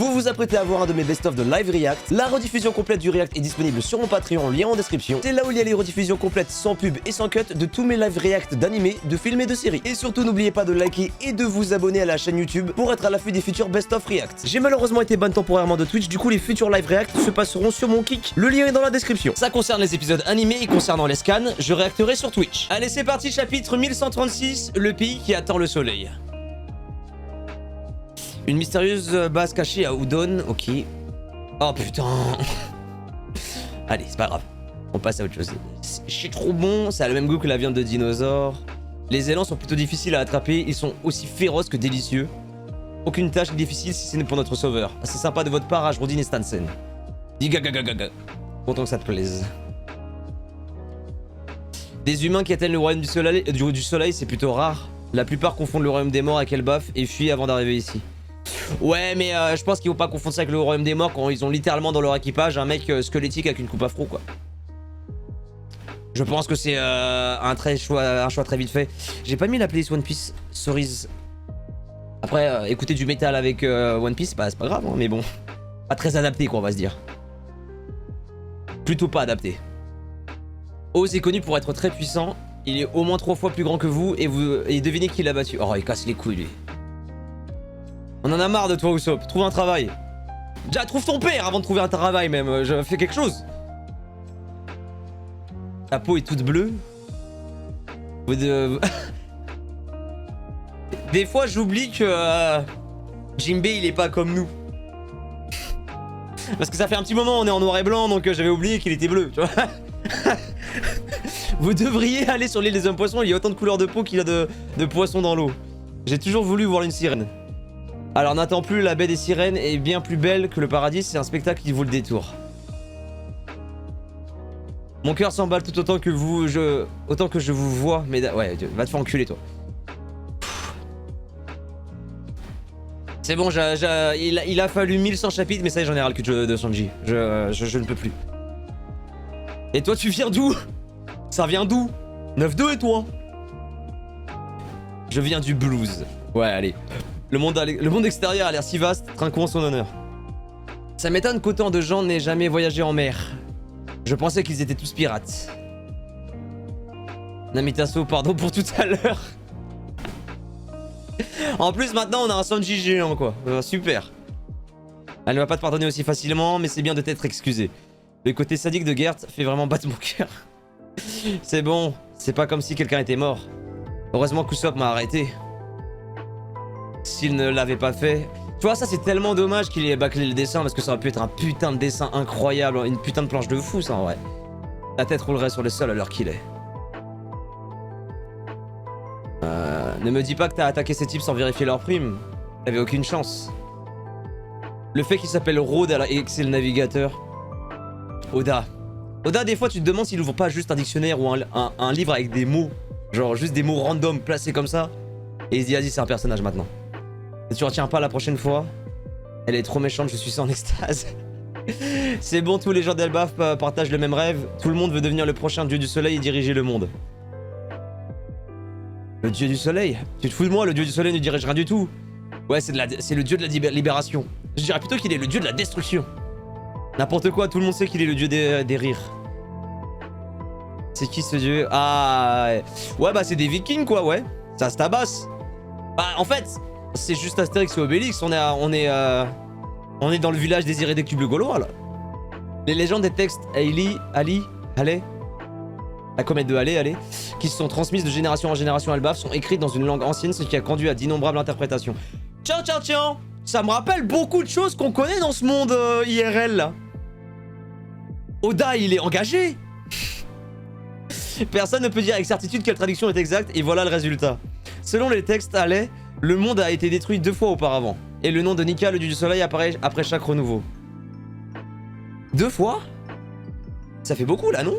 Vous vous apprêtez à voir un de mes best-of de live react. La rediffusion complète du react est disponible sur mon Patreon, lien en description. C'est là où il y a les rediffusions complètes sans pub et sans cut de tous mes live react d'animés, de films et de séries. Et surtout n'oubliez pas de liker et de vous abonner à la chaîne YouTube pour être à l'affût des futurs best-of react. J'ai malheureusement été ban temporairement de Twitch, du coup les futurs live react se passeront sur mon kick. Le lien est dans la description. Ça concerne les épisodes animés et concernant les scans, je réacterai sur Twitch. Allez c'est parti, chapitre 1136, le pays qui attend le soleil. Une mystérieuse base cachée à Udon, ok. Oh putain. Allez, c'est pas grave. On passe à autre chose. C'est trop bon, ça a le même goût que la viande de dinosaure. Les élans sont plutôt difficiles à attraper, ils sont aussi féroces que délicieux. Aucune tâche n'est difficile si ce n'est pour notre sauveur. C'est sympa de votre part, Ajrodin et Stansen. Dis gaga. Content que ça te plaise. Des humains qui atteignent le royaume du soleil, c'est plutôt rare. La plupart confondent le royaume des morts avec Elbaf et fuient avant d'arriver ici. Ouais, mais je pense qu'il faut pas confondre ça avec le royaume des morts quand ils ont littéralement dans leur équipage un mec squelettique avec une coupe afro, quoi. Je pense que c'est un choix très vite fait. J'ai pas mis la playlist One Piece, sorry. Après, écouter du métal avec One Piece, bah, c'est pas grave, hein, mais bon. Pas très adapté, quoi, on va se dire. Plutôt pas adapté. Oz est connu pour être très puissant. Il est au moins 3 fois plus grand que vous et devinez qui l'a battu. Oh, il casse les couilles, lui. On en a marre de toi, Usopp. Trouve un travail. Déjà, trouve ton père avant de trouver un travail, même. Je fais quelque chose. Ta peau est toute bleue. Des fois, j'oublie que Jinbe, il est pas comme nous. Parce que ça fait un petit moment, on est en noir et blanc, donc j'avais oublié qu'il était bleu, tu vois. Vous devriez aller sur l'île des hommes poissons, il y a autant de couleurs de peau qu'il y a de poissons dans l'eau. J'ai toujours voulu voir une sirène. Alors n'attends plus, la baie des sirènes est bien plus belle que le paradis, c'est un spectacle qui vaut le détour. Mon cœur s'emballe tout autant que autant que je vous vois, mais ouais, va te faire enculer toi. C'est bon, il a fallu 1100 chapitres, mais ça y est, j'en ai ras le cul de Sanji. Je ne peux plus. Et toi, tu viens d'où? Ça vient d'où? 9-2 et toi? Je viens du blues. Ouais, allez. Le monde extérieur a l'air si vaste, trinquons en son honneur. Ça m'étonne qu'autant de gens n'aient jamais voyagé en mer. Je pensais qu'ils étaient tous pirates. Namitasso, pardon pour tout à l'heure. En plus, maintenant, on a un Sanji géant, quoi. Super. Elle ne va pas te pardonner aussi facilement, mais c'est bien de t'être excusé. Le côté sadique de Gert fait vraiment battre mon cœur. C'est bon, c'est pas comme si quelqu'un était mort. Heureusement qu'Usopp m'a arrêté. S'il ne l'avait pas fait... Tu vois, ça c'est tellement dommage qu'il ait bâclé le dessin, parce que ça aurait pu être un putain de dessin incroyable, une putain de planche de fou, ça, en vrai. La tête roulerait sur le sol à l'heure qu'il est. Ne me dis pas que t'as attaqué ces types sans vérifier leur prime. T'avais aucune chance. Le fait qu'il s'appelle Road et que c'est le navigateur. Oda, des fois tu te demandes s'il ouvre pas juste un dictionnaire ou un livre avec des mots. Genre juste des mots random placés comme ça. Et il se dit, vas-y, c'est un personnage maintenant. Et tu retiens pas la prochaine fois. Elle est trop méchante, je suis en extase. C'est bon, tous les gens d'Elbaf partagent le même rêve. Tout le monde veut devenir le prochain dieu du soleil et diriger le monde. Le dieu du soleil? Tu te fous de moi, le dieu du soleil ne dirige rien du tout. Ouais, c'est le dieu de la libération. Je dirais plutôt qu'il est le dieu de la destruction. N'importe quoi, tout le monde sait qu'il est le dieu des rires. C'est qui ce dieu? Ah... Ouais, bah c'est des vikings quoi, ouais. Ça se tabasse. Bah en fait, c'est juste Astérix et Obélix, on est dans le village des irréductibles gaulois là. Les légendes des textes Ali, Allez, la comète de Allez, qui se sont transmises de génération en génération à Elbaf, sont écrites dans une langue ancienne, ce qui a conduit à d'innombrables interprétations. Tiens, ça me rappelle beaucoup de choses qu'on connaît dans ce monde IRL là. Oda, il est engagé. Personne ne peut dire avec certitude quelle traduction est exacte, et voilà le résultat. Selon les textes Allais, le monde a été détruit 2 fois auparavant, et le nom de Nika, le dieu du soleil, apparaît après chaque renouveau. 2 fois? Ça fait beaucoup là, non?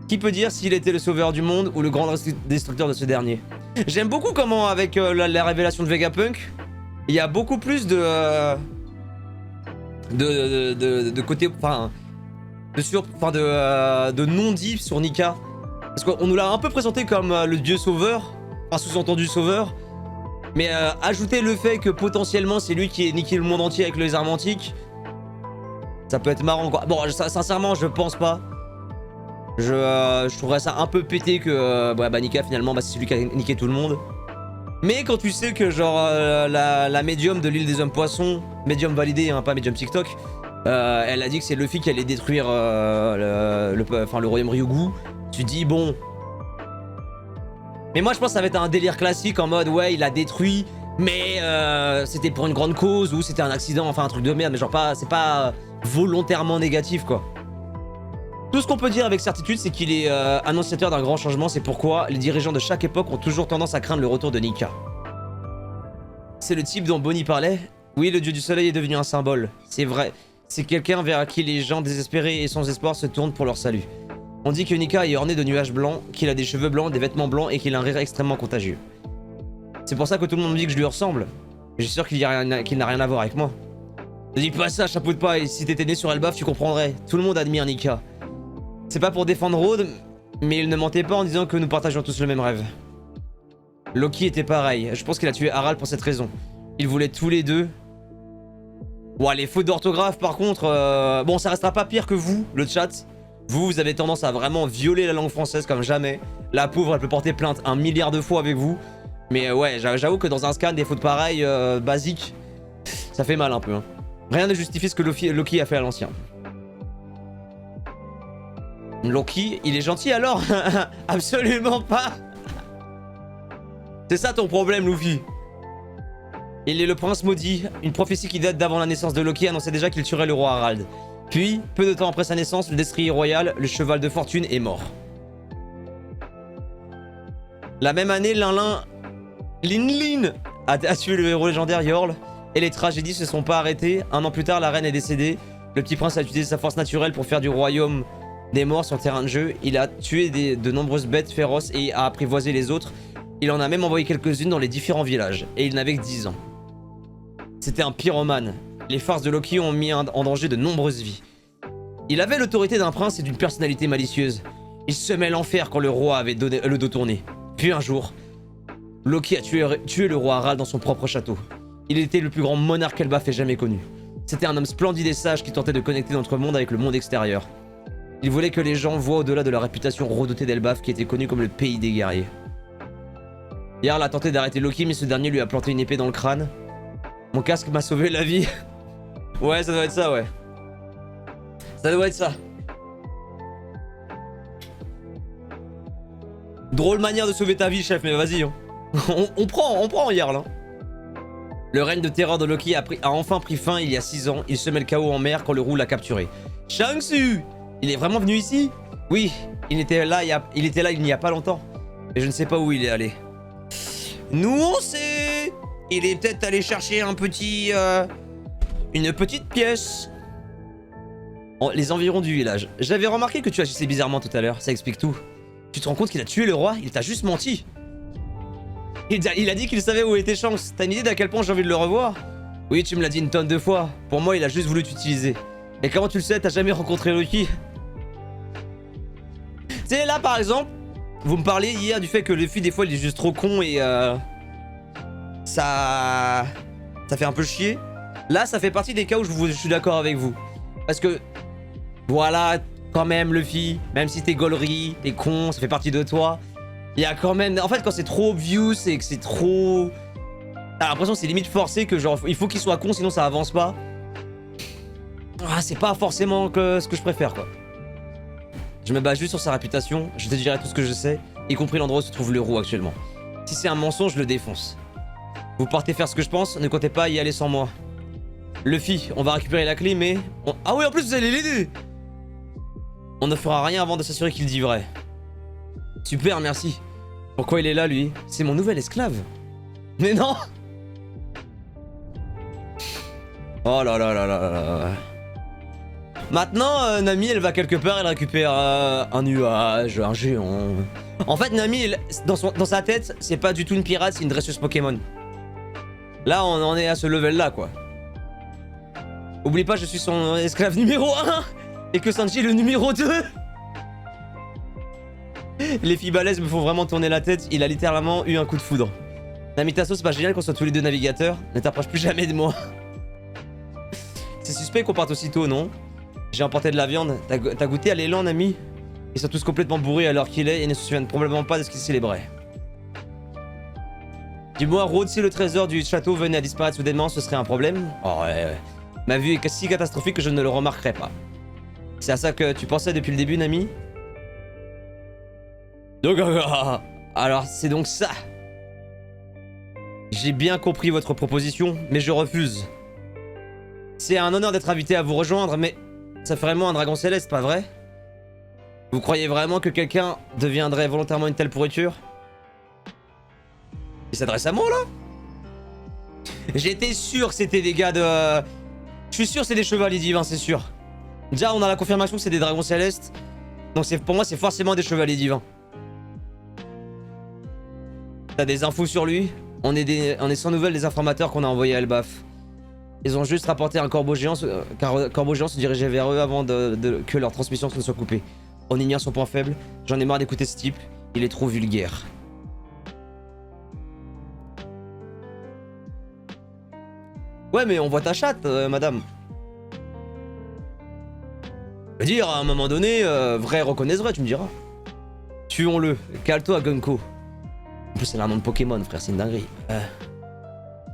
Qui peut dire s'il était le sauveur du monde ou le grand destructeur de ce dernier? J'aime beaucoup comment, avec la révélation de Vegapunk, il y a beaucoup plus de côté... Enfin... de non-dit sur Nika. Parce qu'on nous l'a un peu présenté comme le dieu sauveur, enfin sous-entendu sauveur. Mais ajouter le fait que potentiellement c'est lui qui ait niqué le monde entier avec les armes antiques, ça peut être marrant quoi. Bon, sincèrement, je pense pas. Je trouverais ça un peu pété que bah Nika finalement, bah, c'est celui qui a niqué tout le monde. Mais quand tu sais que genre la médium de l'île des hommes poissons, médium validé, hein, pas médium TikTok, elle a dit que c'est Luffy qui allait détruire le royaume Ryugu. Tu dis bon. Mais moi je pense que ça va être un délire classique en mode ouais il a détruit, mais c'était pour une grande cause ou c'était un accident, enfin un truc de merde, mais genre pas, c'est pas volontairement négatif quoi. Tout ce qu'on peut dire avec certitude, c'est qu'il est annonciateur d'un grand changement. C'est pourquoi les dirigeants de chaque époque ont toujours tendance à craindre le retour de Nika. C'est le type dont Bonnie parlait. Oui, le dieu du soleil est devenu un symbole. C'est vrai. C'est quelqu'un vers qui les gens désespérés et sans espoir se tournent pour leur salut. On dit que Nika est orné de nuages blancs, qu'il a des cheveux blancs, des vêtements blancs et qu'il a un rire extrêmement contagieux. C'est pour ça que tout le monde me dit que je lui ressemble. Mais je suis sûr qu'il n'a rien à voir avec moi. Ne dis pas ça, chapeau de paille. Si t'étais né sur Elbaf, tu comprendrais. Tout le monde admire Nika. C'est pas pour défendre Road, mais il ne mentait pas en disant que nous partageons tous le même rêve. Loki était pareil. Je pense qu'il a tué Harald pour cette raison. Ils voulaient tous les deux. Ouais, les fautes d'orthographe par contre... Bon, ça restera pas pire que vous, le chat. Vous avez tendance à vraiment violer la langue française comme jamais. La pauvre, elle peut porter plainte 1 milliard de fois avec vous. Mais ouais, j'avoue que dans un scan, des fautes pareilles, basiques, ça fait mal un peu. Hein. Rien ne justifie ce que Loki a fait à l'ancien. Loki, il est gentil alors? Absolument pas. C'est ça ton problème, Luffy. Il est le prince maudit. Une prophétie qui date d'avant la naissance de Loki annonçait déjà qu'il tuerait le roi Harald. Puis, peu de temps après sa naissance, le destrier royal, le cheval de fortune, est mort. La même année, Linlin a tué le héros légendaire Yorl. Et les tragédies se sont pas arrêtées. Un an plus tard, la reine est décédée. Le petit prince a utilisé sa force naturelle pour faire du royaume des morts son terrain de jeu. Il a tué de nombreuses bêtes féroces et a apprivoisé les autres. Il en a même envoyé quelques-unes dans les différents villages. Et il n'avait que 10 ans. C'était un pyromane. Les farces de Loki ont mis en danger de nombreuses vies. Il avait l'autorité d'un prince et d'une personnalité malicieuse. Il semait l'enfer quand le roi avait le dos tourné. Puis un jour, Loki a tué le roi Harald dans son propre château. Il était le plus grand monarque qu'Elbaf ait jamais connu. C'était un homme splendide et sage qui tentait de connecter notre monde avec le monde extérieur. Il voulait que les gens voient au-delà de la réputation redoutée d'Elbaf qui était connue comme le pays des guerriers. Jarl a tenté d'arrêter Loki mais ce dernier lui a planté une épée dans le crâne. Mon casque m'a sauvé la vie. Ouais, ça doit être ça, ouais. Ça doit être ça. Drôle manière de sauver ta vie, chef, mais vas-y. Hein. on prend, Jarl. Hein. Le règne de terreur de Loki a enfin pris fin il y a 6 ans. Il semait le chaos en mer quand le roux l'a capturé. Shang-Tzu, il est vraiment venu ici? Oui, il était là il n'y a pas longtemps. Mais je ne sais pas où il est allé. Nous on sait. Il est peut-être allé chercher un petit... une petite pièce. Les environs du village. J'avais remarqué que tu agissais bizarrement tout à l'heure. Ça explique tout. Tu te rends compte qu'il a tué le roi? Il t'a juste menti. Il a dit qu'il savait où était Shanks. T'as une idée d'à quel point j'ai envie de le revoir? Oui, tu me l'as dit une tonne de fois. Pour moi, il a juste voulu t'utiliser. Et comment tu le sais? T'as jamais rencontré Loki? Tu sais, là par exemple, vous me parliez hier du fait que Luffy, des fois, il est juste trop con et ça fait un peu chier. Là, ça fait partie des cas où je suis d'accord avec vous. Parce que, voilà, quand même, Luffy, même si t'es gaulerie, t'es con, ça fait partie de toi. Il y a quand même... En fait, quand c'est trop obvious et que c'est trop... T'as l'impression que c'est limite forcé que genre, il faut qu'il soit con, sinon ça avance pas. Ah, c'est pas forcément ce que je préfère, quoi. Je me base juste sur sa réputation, je te dirai tout ce que je sais, y compris l'endroit où se trouve le roux actuellement. Si c'est un mensonge, je le défonce. Vous partez faire ce que je pense, ne comptez pas y aller sans moi. Luffy, on va récupérer la clé, mais... Ah oui, en plus, vous allez l'aider! On ne fera rien avant de s'assurer qu'il dit vrai. Super, merci. Pourquoi il est là, lui? C'est mon nouvel esclave. Mais non! Oh là là là là là. Maintenant, Nami, elle va quelque part, elle récupère un nuage, un géant. En fait, Nami, dans sa tête, c'est pas du tout une pirate, c'est une dresseuse Pokémon. Là, on en est à ce level-là, quoi. Oublie pas, je suis son esclave numéro 1 et que Sanji est le numéro 2. Les filles balèzes me font vraiment tourner la tête, il a littéralement eu un coup de foudre. Namitasso, c'est pas génial qu'on soit tous les deux navigateurs. Ne t'approche plus jamais de moi. C'est suspect qu'on parte aussitôt, non? J'ai emporté de la viande. T'as goûté à l'élan, ami? Ils sont tous complètement bourrés à l'heure qu'il est et ne se souviennent probablement pas de ce qu'ils célébraient. Dis-moi, Rhodes, si le trésor du château venait à disparaître soudainement, ce serait un problème? Oh ouais. Ma vue est si catastrophique que je ne le remarquerai pas. C'est à ça que tu pensais depuis le début, Nami? Donc, alors c'est donc ça. J'ai bien compris votre proposition, mais je refuse. C'est un honneur d'être invité à vous rejoindre, mais ça ferait moi un dragon céleste, pas vrai? Vous croyez vraiment que quelqu'un deviendrait volontairement une telle pourriture? Il s'adresse à moi, là? J'étais sûr que c'était des gars de... Je suis sûr que c'est des chevaliers divins, c'est sûr. Déjà, on a la confirmation que c'est des dragons célestes. Donc pour moi, c'est forcément des chevaliers divins. T'as des infos sur lui? On est sans nouvelles des informateurs qu'on a envoyés à Elbaf. Ils ont juste rapporté un corbeau géant, car corbeau géant se dirigeait vers eux avant que leur transmission ne soit coupée. On ignore son point faible. J'en ai marre d'écouter ce type. Il est trop vulgaire. Ouais, mais on voit ta chatte, madame. Je veux dire, à un moment donné, vrai reconnaisse vrai, tu me diras. Tuons-le. Cale-toi, Gunko. En plus, c'est un nom de Pokémon, frère, c'est une dinguerie.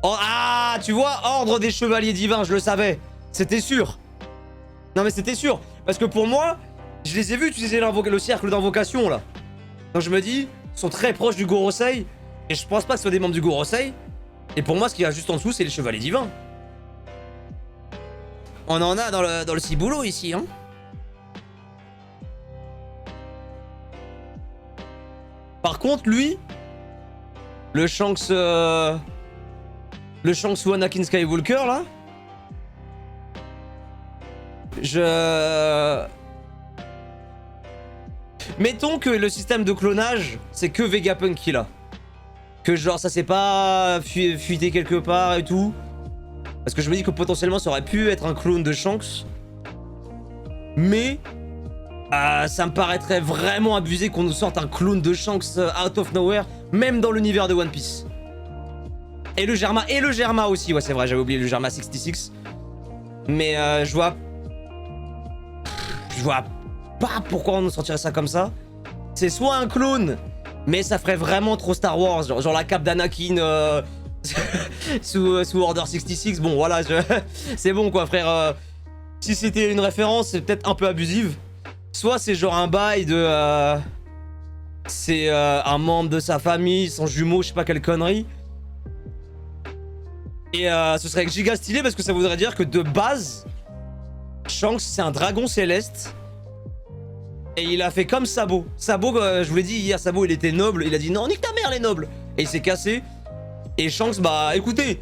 Oh, ah, tu vois, ordre des chevaliers divins, je le savais. C'était sûr. Non, mais c'était sûr. Parce que pour moi, je les ai vus utiliser le cercle d'invocation, là. Donc je me dis, ils sont très proches du Gorosei. Et je pense pas que ce soit des membres du Gorosei. Et pour moi, ce qu'il y a juste en dessous, c'est les chevaliers divins. On en a dans le ciboulot, ici, hein. Par contre, lui... Le Shanks ou Anakin Skywalker, là. Mettons que le système de clonage, c'est que Vegapunk qui l'a. Que genre, ça s'est pas fuité quelque part et tout. Parce que je me dis que potentiellement, ça aurait pu être un clone de Shanks. Mais... ça me paraîtrait vraiment abusé qu'on nous sorte un clone de Shanks out of nowhere, même dans l'univers de One Piece. Et le Germa aussi, ouais c'est vrai, j'avais oublié le Germa 66. Mais je vois pas pourquoi on nous sortirait ça comme ça. C'est soit un clone, mais ça ferait vraiment trop Star Wars, genre la cape d'Anakin sous Order 66. Bon voilà, c'est bon quoi frère. Si c'était une référence, c'est peut-être un peu abusive. Soit c'est genre un bail de... c'est un membre de sa famille, son jumeau, je sais pas quelle connerie. Et ce serait giga stylé parce que ça voudrait dire que de base, Shanks c'est un dragon céleste. Et il a fait comme Sabo. Sabo, je vous l'ai dit hier, Sabo il était noble. Il a dit non, nique ta mère les nobles. Et il s'est cassé. Et Shanks, bah écoutez,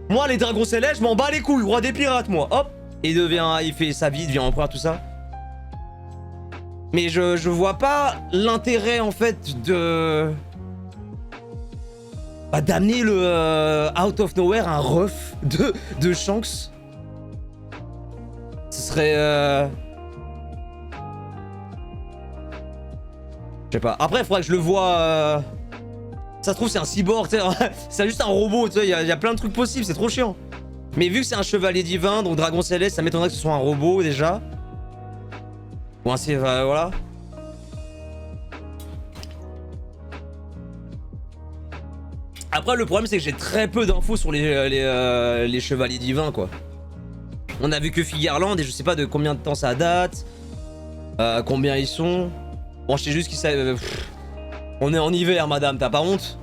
moi les dragons célestes, je m'en bats les couilles, roi des pirates moi. Hop. Et il fait sa vie, il devient empereur, tout ça. Mais je vois pas l'intérêt en fait de... Bah, d'amener le out of nowhere un ref de Shanks. Ce serait... Je sais pas. Après, il faudrait que je le vois... Ça se trouve, c'est un cyborg, c'est juste un robot, tu sais. Il y a plein de trucs possibles, c'est trop chiant. Mais vu que c'est un chevalier divin, donc dragon céleste, ça m'étonnerait que ce soit un robot déjà. Bon, c'est... voilà. Après, le problème, c'est que j'ai très peu d'infos sur les chevaliers divins, quoi. On a vu que Figarland et je sais pas de combien de temps ça date. Combien ils sont. Bon, je sais juste qu'ils savent... on est en hiver, madame, t'as pas honte?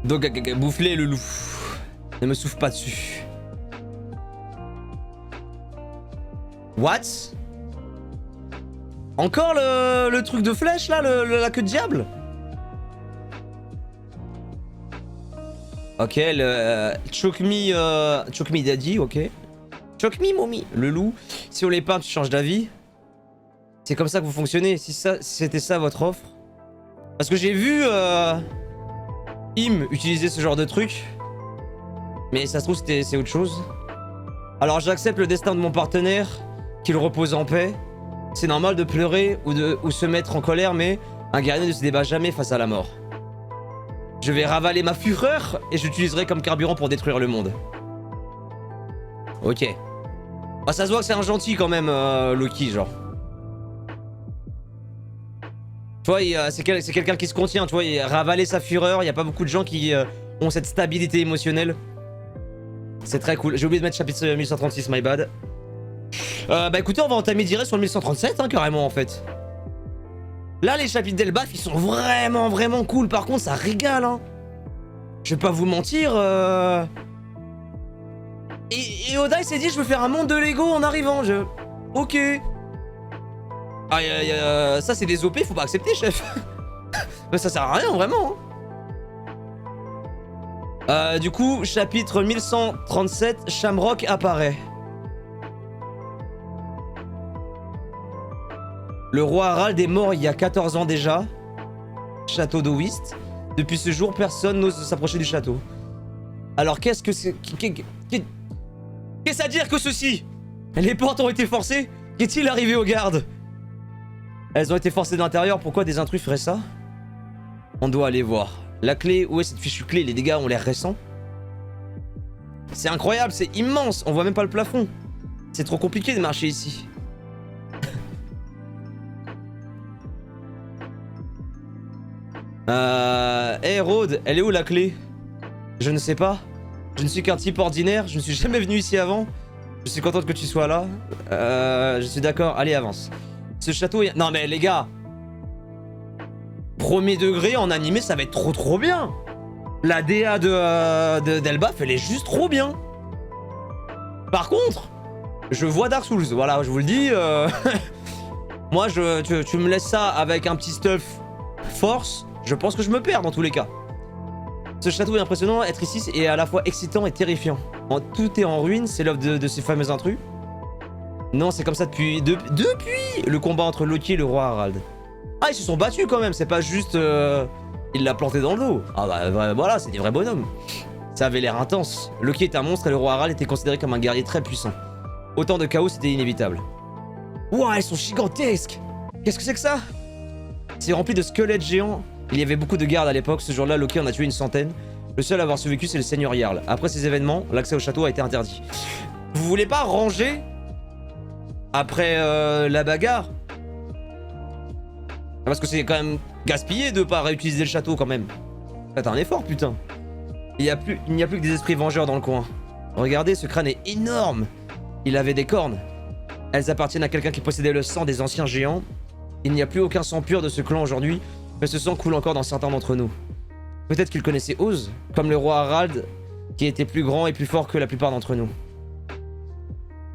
Donc, bouffe-les, le loup. Ne me souffle pas dessus. What? Encore le truc de flèche là, la queue de diable? Ok, le Choke me daddy, ok. Choke me mommy, le loup. Si on les peint, tu changes d'avis. C'est comme ça que vous fonctionnez, si c'était ça votre offre. Parce que j'ai vu Im utiliser ce genre de truc. Mais ça se trouve c'est autre chose. Alors j'accepte le destin de mon partenaire, qu'il repose en paix. C'est normal de pleurer ou se mettre en colère, mais Un guerrier ne se débat jamais face à la mort. Je vais ravaler ma fureur et j'utiliserai comme carburant pour détruire le monde. Ok. Bah, ça se voit que c'est un gentil quand même, Loki, genre. Tu vois, c'est quelqu'un qui se contient, tu vois, il a ravalé sa fureur, il n'y a pas beaucoup de gens qui ont cette stabilité émotionnelle. C'est très cool. J'ai oublié de mettre chapitre 1136, my bad. Bah écoutez, on va entamer direct sur le 1137, hein, carrément, en fait. Là, les chapitres d'Elbaf, ils sont vraiment, vraiment cool. Par contre, ça régale, hein. Je vais pas vous mentir, Et Oda, il s'est dit, je veux faire un monde de Lego en arrivant, Ok. Ah, ça, c'est des OP, faut pas accepter, chef. Mais ça sert à rien, vraiment, hein. Du coup, chapitre 1137, Shamrock apparaît. Le roi Harald est mort il y a 14 ans déjà. Château de Whist. Depuis ce jour, personne n'ose s'approcher du château. Alors qu'est-ce que c'est... Qu'est-ce à dire que ceci? Les portes ont été forcées? Qu'est-il arrivé aux gardes? Elles ont été forcées de l'intérieur, pourquoi des intrus feraient ça? On doit aller voir. La clé, où est cette fichue clé? Les dégâts ont l'air récents. C'est incroyable, c'est immense, on voit même pas le plafond. C'est trop compliqué de marcher ici. Hey Rhodes, elle est où la clé? Je ne sais pas. Je ne suis qu'un type ordinaire, je ne suis jamais venu ici avant. Je suis contente que tu sois là. Je suis d'accord, allez avance. Ce château est... Non mais les gars, premier degré en animé, ça va être trop bien. La DA d'Elbaf, elle est juste trop bien. Par contre, je vois Dark Souls, voilà, je vous le dis. Moi, tu me laisses ça avec un petit stuff force, je pense que je me perds dans tous les cas. Ce château est impressionnant, être ici est à la fois excitant et terrifiant. Tout est en ruine, c'est l'œuvre de ces fameux intrus. Non, c'est comme ça depuis le combat entre Loki et le roi Harald. Ah, ils se sont battus quand même, c'est pas juste... il l'a planté dans le dos. Ah bah voilà, c'est des vrais bonhommes. Ça avait l'air intense. Loki est un monstre et le roi Harald était considéré comme un guerrier très puissant. Autant de chaos, c'était inévitable. Ouah, elles sont gigantesques. Qu'est-ce que c'est que ça? C'est rempli de squelettes géants. Il y avait beaucoup de gardes à l'époque, ce jour-là, Loki en a tué une centaine. Le seul à avoir survécu, c'est le seigneur Jarl. Après ces événements, l'accès au château a été interdit. Vous voulez pas ranger après la bagarre? Parce que c'est quand même gaspillé de pas réutiliser le château quand même. Faites un effort, putain. Il n'y a plus que des esprits vengeurs dans le coin. Regardez, ce crâne est énorme. Il avait des cornes. Elles appartiennent à quelqu'un qui possédait le sang des anciens géants. Il n'y a plus aucun sang pur de ce clan aujourd'hui, mais ce sang coule encore dans certains d'entre nous. Peut-être qu'il connaissait Oz, comme le roi Harald, qui était plus grand et plus fort que la plupart d'entre nous.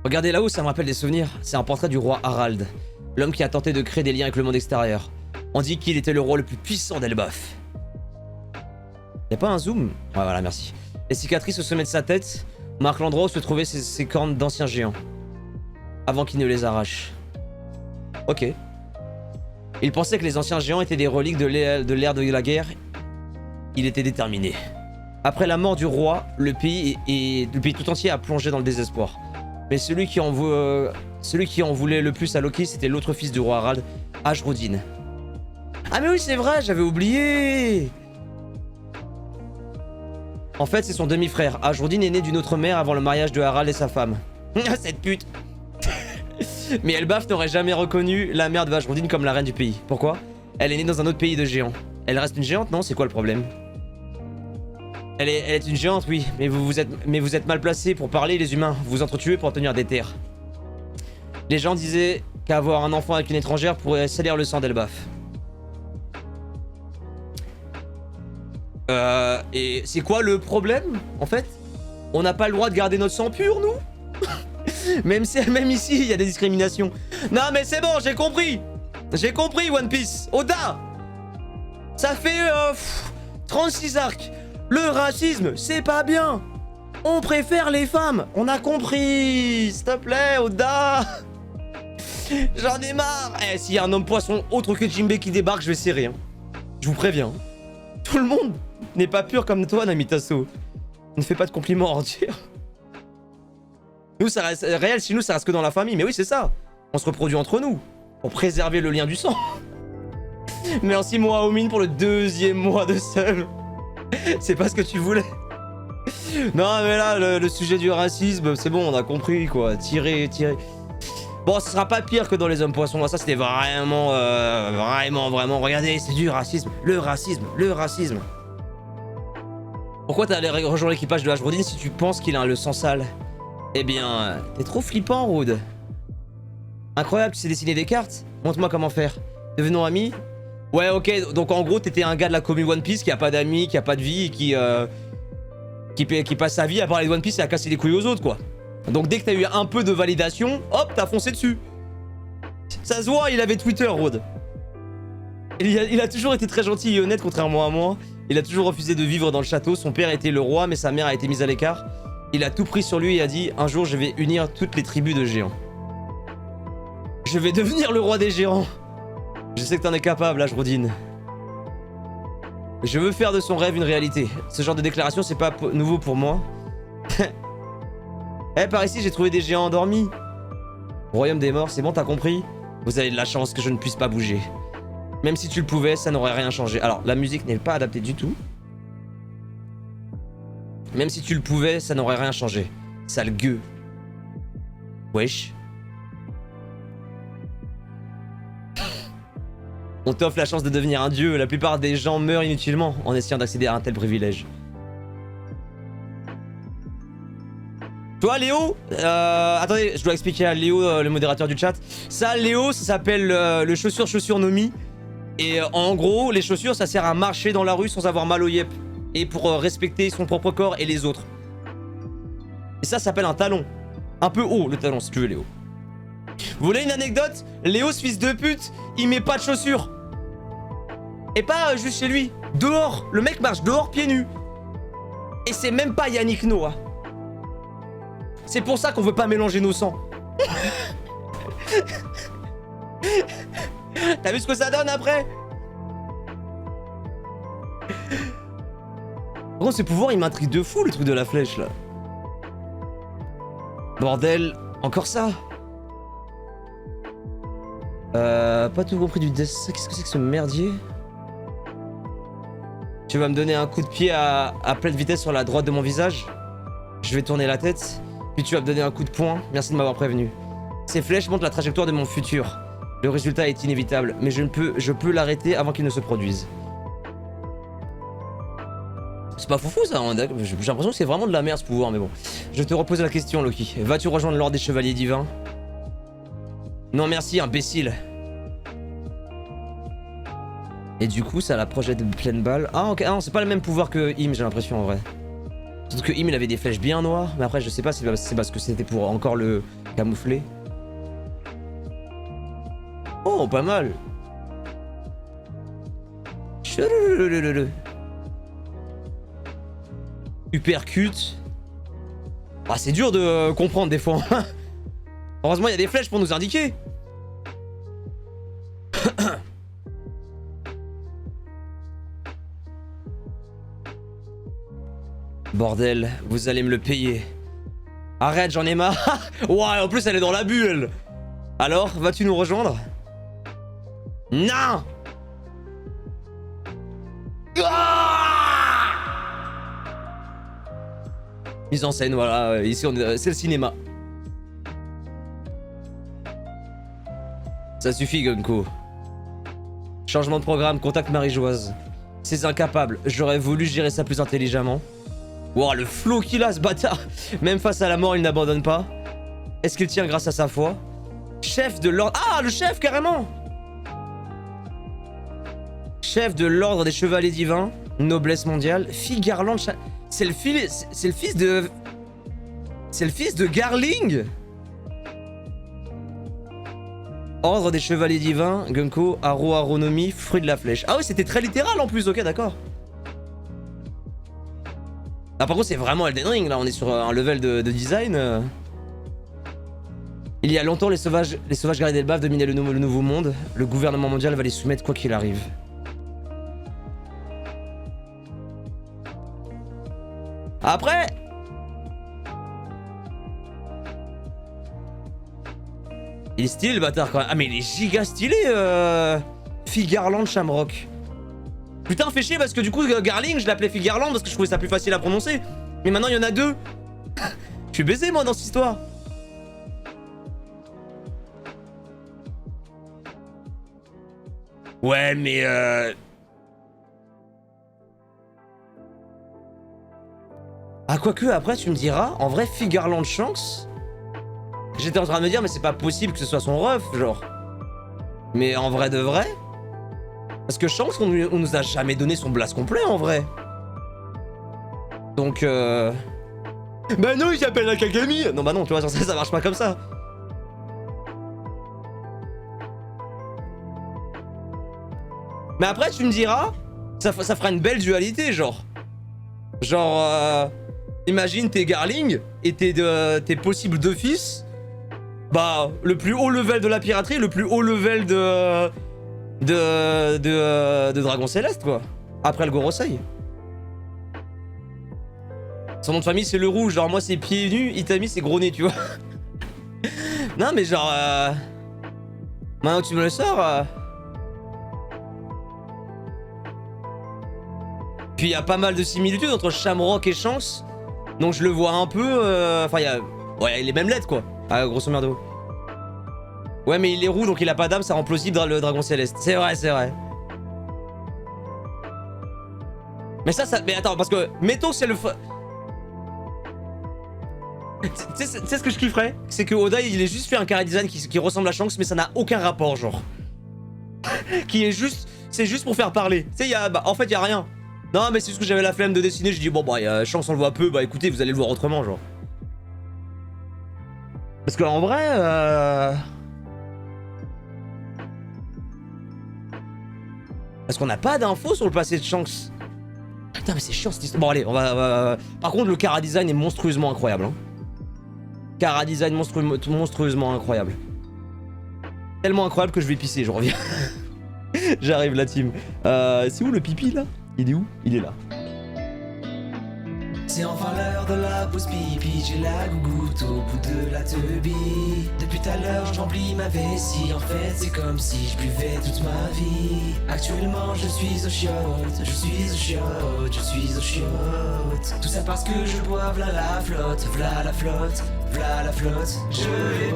Regardez là-haut, ça me rappelle des souvenirs. C'est un portrait du roi Harald, l'homme qui a tenté de créer des liens avec le monde extérieur. On dit qu'il était le roi le plus puissant d'Elbaf. Y'a pas un zoom? Ouais, voilà, merci. Les cicatrices au sommet de sa tête marquent l'endroit où se trouvaient ces cornes d'anciens géants, avant qu'il ne les arrache. Ok. Il pensait que les anciens géants étaient des reliques de l'ère de la guerre. Il était déterminé. Après la mort du roi, le pays tout entier a plongé dans le désespoir. Mais celui qui en voulait le plus à Loki, c'était l'autre fils du roi Harald, Ashrodin. Ah mais oui, c'est vrai, j'avais oublié. En fait, c'est son demi-frère. Ashrodin est né d'une autre mère avant le mariage de Harald et sa femme. Cette pute. Mais Elbaf n'aurait jamais reconnu la mère de Ashrodin comme la reine du pays. Pourquoi? Elle est née dans un autre pays de géants. Elle reste une géante, non? C'est quoi le problème? Elle est une géante, oui. Mais vous êtes mal placés pour parler, les humains. Vous vous entretuez pour obtenir des terres. Les gens disaient qu'avoir un enfant avec une étrangère pourrait salir le sang d'Elbaf. Et c'est quoi le problème, en fait? On n'a pas le droit de garder notre sang pur, nous? Même ici, il y a des discriminations. Non, mais c'est bon, j'ai compris. J'ai compris, One Piece. Oda, ça fait 36 arcs. Le racisme, c'est pas bien. On préfère les femmes. On a compris. S'il te plaît, Oda. J'en ai marre. Eh, s'il y a un homme poisson autre que Jinbei qui débarque, je vais serrer. Hein. Je vous préviens. Tout le monde n'est pas pur comme toi, Namitaso. Ne fais pas de compliments entiers. Nous, ça reste réel, chez nous, ça reste que dans la famille. Mais oui, c'est ça. On se reproduit entre nous. Pour préserver le lien du sang. Merci moi Aomine pour le 2e mois de sub. C'est pas ce que tu voulais. Non mais là, le sujet du racisme, c'est bon, on a compris quoi. Tirer. Bon, ce sera pas pire que dans les hommes poissons. Ça, c'était vraiment, vraiment. Regardez, c'est du racisme. Le racisme. Pourquoi t'es allé rejoindre l'équipage de Ashbrodin si tu penses qu'il a le sang sale? Eh bien, t'es trop flippant, Rude. Incroyable, tu sais dessiner des cartes? Montre-moi comment faire. Devenons amis? Ouais, ok. Donc en gros, t'étais un gars de la commune One Piece qui a pas d'amis, qui a pas de vie, et qui passe sa vie à parler de One Piece et à casser les couilles aux autres, quoi. Donc dès que t'as eu un peu de validation, hop, t'as foncé dessus. Ça se voit, il avait Twitter, Rod. Il a toujours été très gentil et honnête, contrairement à moi. Il a toujours refusé de vivre dans le château. Son père était le roi, mais sa mère a été mise à l'écart. Il a tout pris sur lui et a dit « Un jour, je vais unir toutes les tribus de géants. Je vais devenir le roi des géants. Je sais que t'en es capable, Ashbrodin. Je veux faire de son rêve une réalité. Ce genre de déclaration, c'est pas nouveau pour moi. » Eh, par ici, j'ai trouvé des géants endormis. Royaume des morts, c'est bon, t'as compris? Vous avez de la chance que je ne puisse pas bouger. Même si tu le pouvais, ça n'aurait rien changé. Alors, la musique n'est pas adaptée du tout. Même si tu le pouvais, ça n'aurait rien changé. Sale gueux. Wesh. On t'offre la chance de devenir un dieu. La plupart des gens meurent inutilement en essayant d'accéder à un tel privilège. Toi Léo, attendez, je dois expliquer à Léo, le modérateur du chat. Ça, Léo, ça s'appelle le chaussure Nomi. Et en gros, les chaussures, ça sert à marcher dans la rue sans avoir mal au yep. Et pour respecter son propre corps et les autres. Et ça s'appelle un talon. Un peu haut, le talon, si tu veux, Léo. Vous voulez une anecdote? Léo, ce fils de pute, il met pas de chaussures. Et pas juste chez lui. Dehors, le mec marche dehors pieds nus. Et c'est même pas Yannick Noah. C'est pour ça qu'on veut pas mélanger nos sangs. T'as vu ce que ça donne après? Gros, ces pouvoirs, ils m'intriguent de fou, le truc de la flèche, là. Bordel, encore ça? Pas tout compris du dessin. Qu'est-ce que c'est que ce merdier? Tu vas me donner un coup de pied à pleine vitesse sur la droite de mon visage? Je vais tourner la tête. Puis tu vas me donner un coup de poing. Merci de m'avoir prévenu. Ces flèches montrent la trajectoire de mon futur. Le résultat est inévitable, mais je peux l'arrêter avant qu'il ne se produise. C'est pas foufou ça, hein. J'ai l'impression que c'est vraiment de la merde ce pouvoir, mais bon. Je te repose la question, Loki. Vas-tu rejoindre l'ordre des chevaliers divins? Non merci, imbécile. Et du coup, ça la projette de pleine balle. Ah ok, ah, non, c'est pas le même pouvoir que Im, j'ai l'impression en vrai. Surtout que Im il avait des flèches bien noires, mais après je sais pas si c'est parce que c'était pour encore le camoufler. Oh, pas mal. Uppercut. Ah, c'est dur de comprendre des fois. Heureusement, il y a des flèches pour nous indiquer. Bordel, vous allez me le payer. Arrête, j'en ai marre. Ouais, en plus elle est dans la bulle. Alors, vas-tu nous rejoindre? Non. Mise en scène, voilà. Ici, c'est le cinéma. Ça suffit, Gunko. Changement de programme, contact Marie-Joise. C'est incapable. J'aurais voulu gérer ça plus intelligemment. Wow, le flow qu'il a, ce bâtard. Même face à la mort, il n'abandonne pas. Est-ce qu'il tient grâce à sa foi? Chef de l'ordre... Ah, le chef, carrément. Chef de l'ordre des chevaliers divins. Noblesse mondiale. Fille Garland... C'est le fils de... C'est le fils de Garling. Ordre des chevaliers divins. Gunko, Aro Aronomi, fruit de la flèche. Ah oui, c'était très littéral en plus, ok, d'accord. Ah, par contre, c'est vraiment Elden Ring, là, on est sur un level de design. Il y a longtemps, les sauvages guerriers d'Elbaf dominaient le nouveau monde. Le gouvernement mondial va les soumettre quoi qu'il arrive. Après... Il est stylé, le bâtard, quand même. Ah, mais il est giga stylé, Figarland Shamrock. Putain, fait chier parce que du coup, Garling, je l'appelais Figarland parce que je trouvais ça plus facile à prononcer. Mais maintenant, il y en a deux. Je suis baisé, moi, dans cette histoire. Ouais, mais Ah, quoique, après, tu me diras, en vrai, Figarland Shanks. J'étais en train de me dire, mais c'est pas possible que ce soit son ref, genre. Mais en vrai de vrai. Parce que Shanks, on nous a jamais donné son blast complet, en vrai. Donc, Bah non, il s'appelle Akagami. Non, bah non, tu vois, ça marche pas comme ça. Mais après, tu me diras, ça fera une belle dualité, genre. Genre, imagine t'es Garling et t'es possible deux fils. Bah, le plus haut level de la piraterie, le plus haut level de Dragon Céleste, quoi. Après le Gorosei. Son nom de famille, c'est le rouge. Genre, moi, c'est pieds nus. Itami, c'est gros nez, tu vois. Non, mais genre, maintenant que tu me le sors, Puis il y a pas mal de similitudes entre Shamrock et Shanks. Donc je le vois un peu. Enfin, il y a. Ouais, il est même LED, quoi. Ah, grosso merdo. Ouais, mais il est roux, donc il a pas d'âme, ça rend plausible le Dragon Céleste. C'est vrai, c'est vrai. Mais ça. Mais attends, parce que. Mettons que c'est le. Tu sais ce que je kifferais? C'est que Oda, il ait juste fait un carré design qui ressemble à Shanks, mais ça n'a aucun rapport, genre. Qui est juste. C'est juste pour faire parler. Tu sais, y a. Bah, en fait, y a rien. Non, mais c'est juste que j'avais la flemme de dessiner, j'ai dit bon bah Chance on le voit peu, bah écoutez vous allez le voir autrement genre. Parce que en vrai Parce qu'on n'a pas d'infos sur le passé de Shanks. Putain mais c'est chiant cette histoire. Bon allez, on va... Par contre le Chara design est monstrueusement incroyable hein. Chara design monstrueusement incroyable. Tellement incroyable que je vais pisser, je reviens. J'arrive la team. C'est où le pipi là? Il est où? Il est là. C'est enfin l'heure de la pause pipi, j'ai la gougoute au bout de la teubie. Depuis tout à l'heure j'emplis ma vessie, en fait c'est comme si je buvais toute ma vie. Actuellement je suis au chiotte, je suis au chiotte, je suis au chiotte. Tout ça parce que je bois v'là la flotte, v'là la flotte, v'là la flotte. Je vais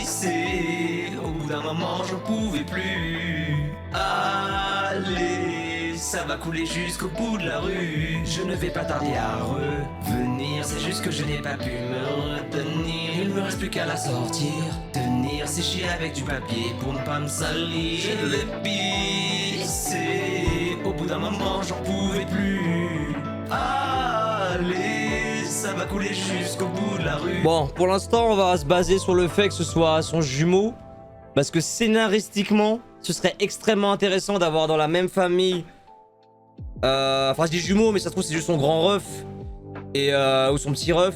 pisser, au bout d'un moment j'en pouvais plus. Allez, ça va couler jusqu'au bout de la rue. Je ne vais pas tarder à revenir. C'est juste que je n'ai pas pu me retenir. Il me reste plus qu'à la sortir. Tenir, sécher avec du papier pour ne pas me salir. Je l'ai pissé. Au bout d'un moment, j'en pouvais plus. Allez, ça va couler jusqu'au bout de la rue. Bon, pour l'instant, on va se baser sur le fait que ce soit son jumeau. Parce que scénaristiquement, ce serait extrêmement intéressant d'avoir dans la même famille. Enfin, je dis jumeau, mais ça se trouve, c'est juste son grand ref. Et ou son petit ref.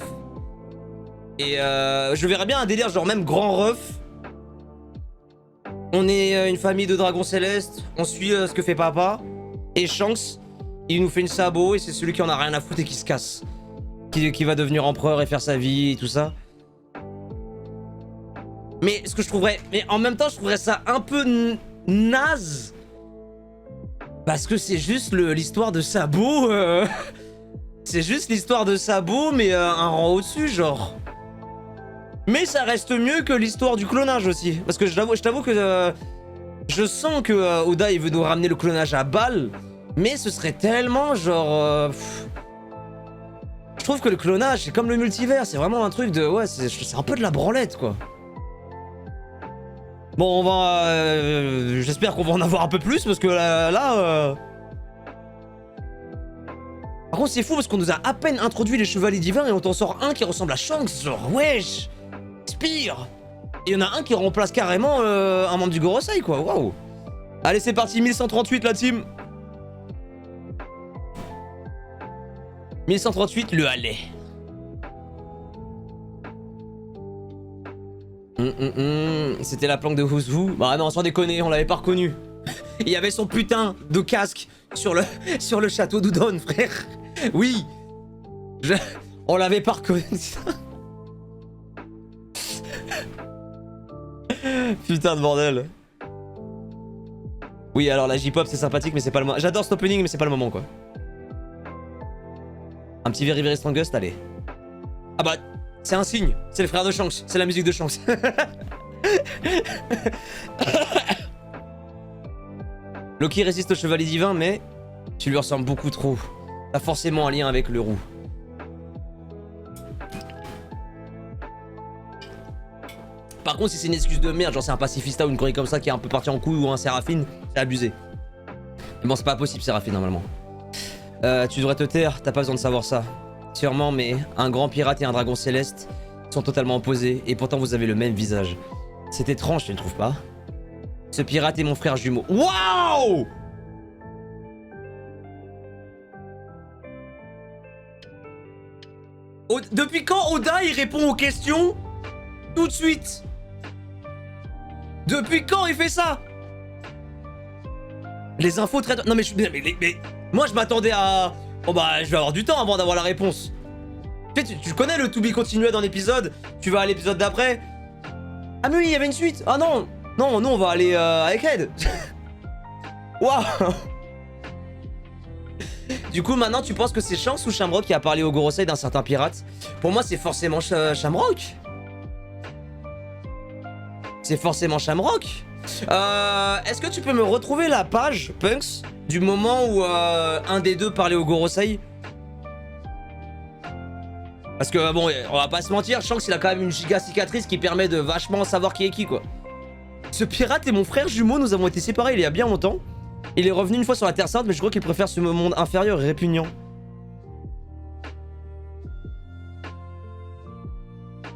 Et je verrais bien un délire, genre même grand ref. On est une famille de dragons célestes. On suit ce que fait papa. Et Shanks, il nous fait une sabot. Et c'est celui qui en a rien à foutre et qui se casse. Qui va devenir empereur et faire sa vie et tout ça. Mais ce que je trouverais... Mais en même temps, je trouverais ça un peu naze. Parce que c'est juste l'histoire de Sabo. C'est juste l'histoire de Sabo, mais un rang au-dessus, genre. Mais ça reste mieux que l'histoire du clonage aussi. Parce que je t'avoue que... je sens que Oda, il veut nous ramener le clonage à balle. Mais ce serait tellement, genre... Je trouve que le clonage, c'est comme le multivers. C'est vraiment un truc de... Ouais, c'est un peu de la branlette, quoi. Bon, on va... j'espère qu'on va en avoir un peu plus, parce que là... Par contre, c'est fou, parce qu'on nous a à peine introduit les chevaliers divins, et on t'en sort un qui ressemble à Shanks, genre, wesh, Spire. Et il y en a un qui remplace carrément un membre du Gorosei, quoi, waouh. Allez, c'est parti, 1138, la team. 1138, le Halais. C'était la planque de Huzhu. Bah non, sans déconner, on l'avait pas reconnu. Il y avait son putain de casque sur le château d'Udon, frère. Oui. On l'avait pas reconnu. Putain de bordel. Oui, alors la J-pop c'est sympathique, mais c'est pas le moment. J'adore cet opening, mais c'est pas le moment quoi. Un petit Very Very Strongest, allez. Ah bah, c'est un signe. C'est le frère de Shanks. C'est la musique de Shanks. Loki résiste au chevalier divin, mais tu lui ressembles beaucoup trop. T'as forcément un lien avec le roux. Par contre, si c'est une excuse de merde, genre c'est un pacifista ou une connerie comme ça qui est un peu parti en couille ou un Séraphine, c'est abusé. Mais bon, c'est pas possible, Séraphine, normalement. Tu devrais te taire, t'as pas besoin de savoir ça. Sûrement, mais un grand pirate et un dragon céleste sont totalement opposés, et pourtant vous avez le même visage. C'est étrange, tu ne trouves pas? Ce pirate est mon frère jumeau. Waouh! Depuis quand Oda il répond aux questions tout de suite? Depuis quand il fait ça? Les infos très... Non mais moi je m'attendais à... Bon bah je vais avoir du temps avant d'avoir la réponse. Tu connais le to be continué dans l'épisode? Tu vas à l'épisode d'après? Ah mais oui, il y avait une suite. Ah non. Non, nous on va aller avec Red. Waouh. Du coup maintenant tu penses que c'est Shanks ou Shamrock qui a parlé au Gorosei d'un certain pirate? Pour moi c'est forcément Shamrock. C'est forcément Shamrock. Est-ce que tu peux me retrouver la page, Punks, du moment où un des deux parlait au Gorosei? Parce que bon, on va pas se mentir, Shanks il a quand même une giga cicatrice qui permet de vachement savoir qui est qui quoi. Ce pirate est mon frère jumeau, nous avons été séparés il y a bien longtemps. Il est revenu une fois sur la Terre Sainte, mais je crois qu'il préfère ce monde inférieur et répugnant.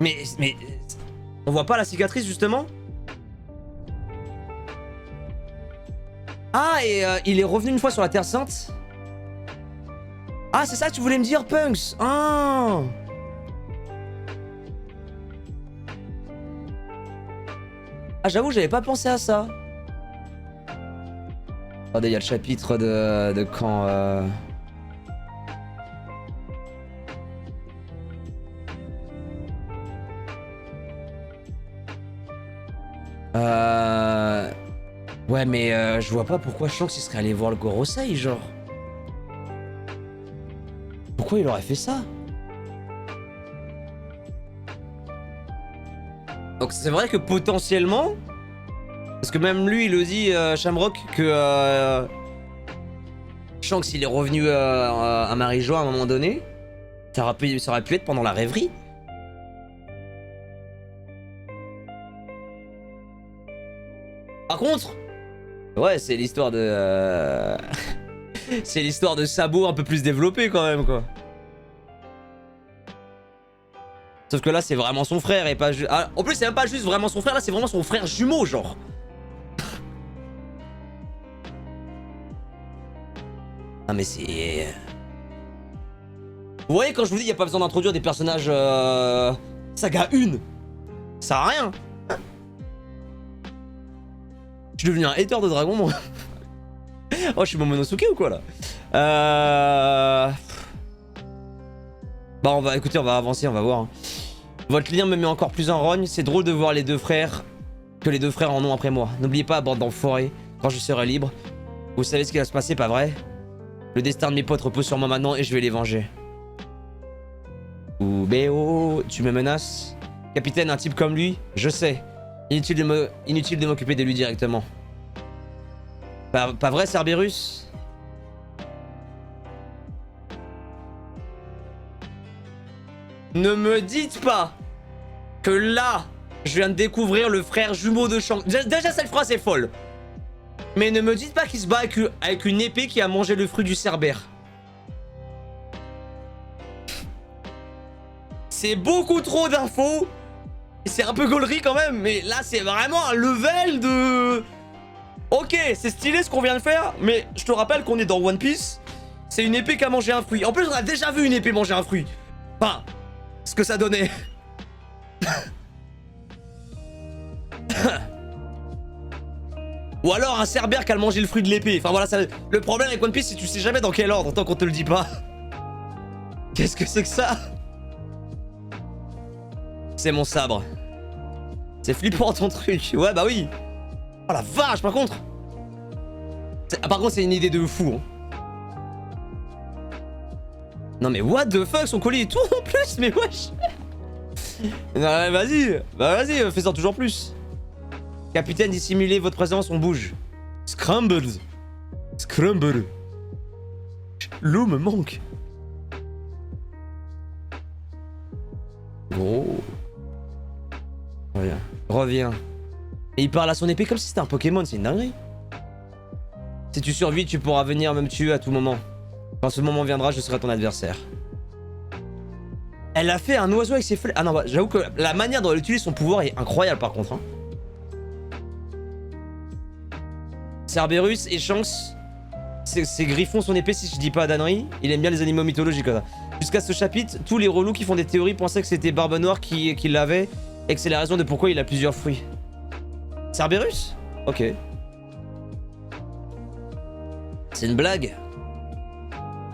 Mais... On voit pas la cicatrice justement? Ah, et il est revenu une fois sur la Terre Sainte? Ah, c'est ça que tu voulais me dire, Punks? Ah. Ah, j'avoue, j'avais pas pensé à ça. Attendez, il y a le chapitre de quand... Ouais, mais je vois pas pourquoi Shanks il serait allé voir le Gorosei, genre. Pourquoi il aurait fait ça? Donc c'est vrai que potentiellement, parce que même lui il le dit, Shamrock, que Shanks il est revenu à Marie-Jo à un moment donné. Ça aurait pu être pendant la rêverie. Par contre, ouais, c'est l'histoire de... c'est l'histoire de Sabo un peu plus développée quand même, quoi. Sauf que là, c'est vraiment son frère et pas juste... Ah, en plus, c'est même pas juste vraiment son frère, là, c'est vraiment son frère jumeau, genre. Ah, mais c'est... Vous voyez, quand je vous dis, il n'y a pas besoin d'introduire des personnages... Saga 1. Ça sert à rien. Je suis devenu un hater de dragon, moi. Oh, je suis Momonosuke ou quoi, là? Bah, on va... Écoutez, on va avancer, on va voir. Votre lien me met encore plus en rogne. C'est drôle de voir les deux frères... Que les deux frères en ont après moi. N'oubliez pas, bande d'enfoirés, quand je serai libre. Vous savez ce qui va se passer, pas vrai? Le destin de mes potes repose sur moi maintenant et je vais les venger. Ouh, Béo, tu me menaces? Capitaine, un type comme lui? Je sais. Inutile de m'occuper de lui directement. Pas vrai, Cerberus? Ne me dites pas que là, je viens de découvrir le frère jumeau de Shanks. Déjà, cette phrase est folle. Mais ne me dites pas qu'il se bat avec une épée qui a mangé le fruit du Cerbère. C'est beaucoup trop d'infos. C'est un peu gaulerie quand même, mais là, c'est vraiment un level de... Ok, c'est stylé ce qu'on vient de faire, mais je te rappelle qu'on est dans One Piece. C'est une épée qui a mangé un fruit. En plus, on a déjà vu une épée manger un fruit. Enfin, ce que ça donnait. Ou alors un Cerbère qui a mangé le fruit de l'épée. Enfin voilà, ça... le problème avec One Piece, c'est que tu sais jamais dans quel ordre tant qu'on te le dit pas. Qu'est-ce que c'est que ça? C'est mon sabre. C'est flippant ton truc. Ouais, bah oui. Oh la vache, par contre. Par contre, c'est une idée de fou. Hein. Non mais what the fuck, son collier et tout en plus, mais wesh. Non, vas-y, bah vas-y, fais-en toujours plus. Capitaine, dissimulez votre présence, on bouge. Scrambled. Scramble. L'eau me manque. Gros. Reviens. Reviens. Et il parle à son épée comme si c'était un Pokémon, c'est une dinguerie. Si tu survis, tu pourras venir me tuer à tout moment. Quand ce moment viendra, je serai ton adversaire. Elle a fait un oiseau avec ses flèches. Ah non, bah, j'avoue que la manière dont elle utilise son pouvoir est incroyable par contre. Hein. Cerberus et Shanks, ses griffons, son épée, si je dis pas d'ânerie. Il aime bien les animaux mythologiques. Jusqu'à ce chapitre, tous les relous qui font des théories pensaient que c'était Barbe Noire qui l'avait et que c'est la raison de pourquoi il a plusieurs fruits. Cerberus? Ok. C'est une blague.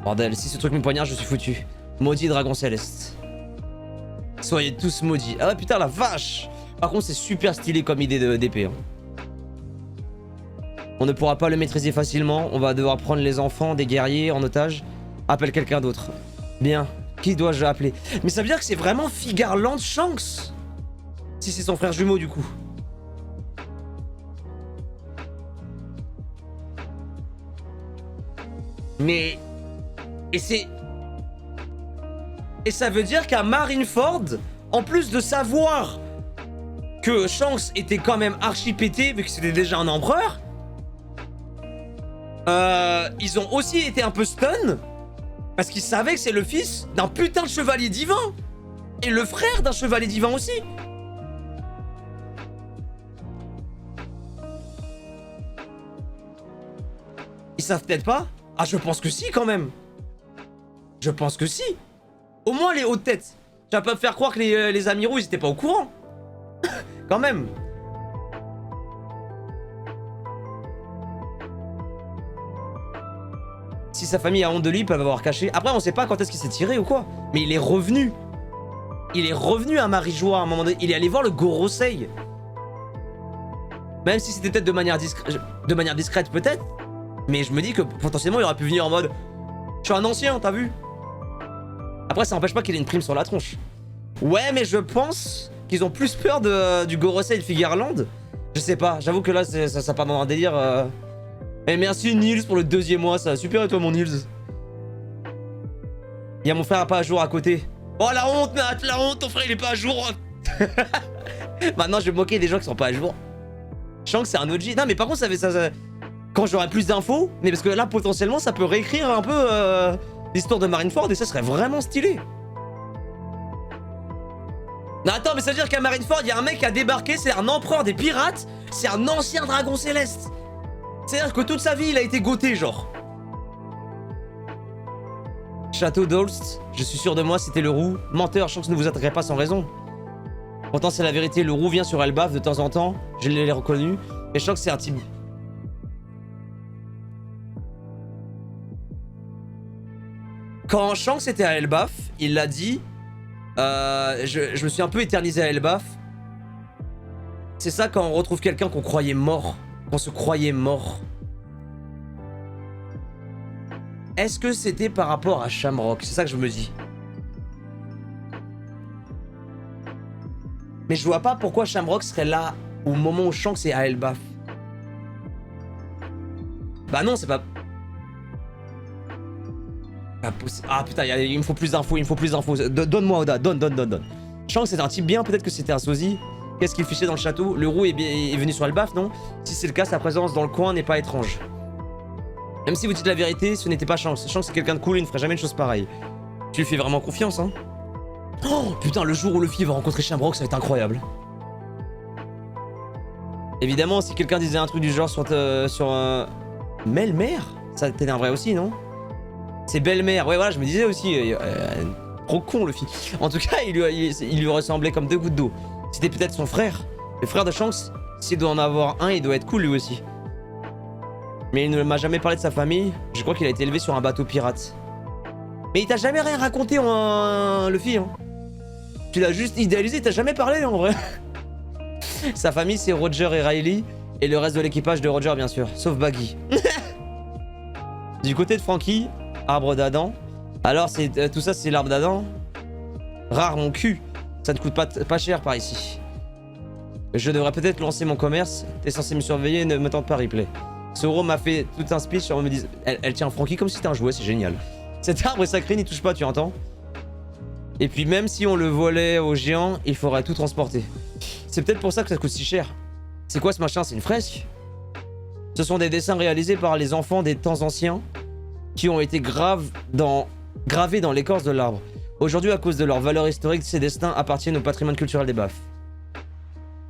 Bordel, si ce truc me poignarde, je suis foutu. Maudit dragon céleste. Soyez tous maudits. Ah ouais, putain, la vache. Par contre, c'est super stylé comme idée d'épée. Hein. On ne pourra pas le maîtriser facilement. On va devoir prendre les enfants des guerriers en otage. Appelle quelqu'un d'autre. Bien. Qui dois-je appeler? Mais ça veut dire que c'est vraiment Figarland Shanks. Si c'est son frère jumeau, du coup. Mais... Et c'est... Et ça veut dire qu'à Marineford, en plus de savoir que Shanks était quand même archi pété, vu que c'était déjà un empereur, ils ont aussi été un peu stun, parce qu'ils savaient que c'est le fils d'un putain de chevalier divin, et le frère d'un chevalier divin aussi. Ils savent peut-être pas? Ah, je pense que si, quand même. Je pense que si. Au moins les hautes têtes. Tu vas pas me faire croire que les amiraux, ils étaient pas au courant. Quand même. Si sa famille a honte de lui, ils peuvent avoir caché. Après, on sait pas quand est-ce qu'il s'est tiré ou quoi. Mais il est revenu. Il est revenu à Marijois à un moment donné. Il est allé voir le Gorosei. Même si c'était peut-être de manière discrète, peut-être. Mais je me dis que potentiellement, il aurait pu venir en mode... Je suis un ancien, t'as vu? Après, ça n'empêche pas qu'il ait une prime sur la tronche. Ouais, mais je pense qu'ils ont plus peur du Gorosei et de Figarland. Je sais pas, j'avoue que là, ça part dans un délire... Et merci Nils pour le 2e mois, ça va super et toi mon Nils. Il y a mon frère pas à jour à côté. Oh la honte Nat, la honte, ton frère il est pas à jour. Maintenant je vais me moquer des gens qui sont pas à jour. Shanks c'est un OG. Non mais par contre ça quand j'aurai plus d'infos, mais parce que là potentiellement ça peut réécrire un peu l'histoire de Marineford et ça serait vraiment stylé. Non attends mais ça veut dire qu'à Marineford il y a un mec qui a débarqué, c'est un empereur des pirates, c'est un ancien dragon céleste. C'est-à-dire que toute sa vie, il a été goté, genre. Château d'Holst, je suis sûr de moi, c'était le roux. Menteur, Shanks ne vous attaquerait pas sans raison. Pourtant, c'est la vérité, le roux vient sur Elbaf de temps en temps. Je l'ai reconnu. Mais Shanks, c'est un type... Quand Shanks était à Elbaf, il l'a dit... je me suis un peu éternisé à Elbaf. C'est ça quand on retrouve quelqu'un qu'on croyait mort. On se croyait mort. Est-ce que c'était par rapport à Shamrock? C'est ça que je me dis. Mais je vois pas pourquoi Shamrock serait là au moment où Shanks est à Elbaf. Bah non, c'est pas... Ah putain, il me faut plus d'infos, il me faut plus d'infos. Donne-moi Oda, donne. Shanks c'est un type bien, peut-être que c'était un sosie. Qu'est-ce qu'il fichait dans le château? Le roux est venu sur Elbaf, non? Si c'est le cas, sa présence dans le coin n'est pas étrange. Même si vous dites la vérité, ce n'était pas Shanks. Shanks c'est quelqu'un de cool, il ne ferait jamais une chose pareille. Tu lui fais vraiment confiance, hein? Oh putain, le jour où Luffy va rencontrer Shamrock, ça va être incroyable. Évidemment, si quelqu'un disait un truc du genre sur Melmer, ça t'énerverait aussi, non? C'est Belle-Mère, ouais voilà, je me disais aussi, trop con Luffy. En tout cas, il lui ressemblait comme 2 gouttes d'eau. C'était peut-être son frère, le frère de Shanks. S'il doit en avoir un, il doit être cool lui aussi. Mais il ne m'a jamais parlé de sa famille. Je crois qu'il a été élevé sur un bateau pirate. Mais il t'a jamais rien raconté en Luffy, hein. Tu l'as juste idéalisé, il t'a jamais parlé en vrai. Sa famille c'est Roger et Riley. Et le reste de l'équipage de Roger bien sûr, sauf Baggy. Du côté de Francky, arbre d'Adam. Alors, tout ça, c'est l'arbre d'Adam. Rare mon cul. Ça ne coûte pas cher par ici. Je devrais peut-être lancer mon commerce. T'es censé me surveiller, ne me tente pas replay. Soro m'a fait tout un speech en me disant... Elle tient Francky comme si c'était un jouet, c'est génial. Cet arbre est sacré, n'y touche pas, tu entends? Et puis même si on le volait aux géants, il faudrait tout transporter. C'est peut-être pour ça que ça coûte si cher. C'est quoi ce machin? C'est une fresque? Ce sont des dessins réalisés par les enfants des temps anciens qui ont été gravés dans l'écorce de l'arbre. Aujourd'hui, à cause de leur valeur historique, ces destins appartiennent au patrimoine culturel des Baffes.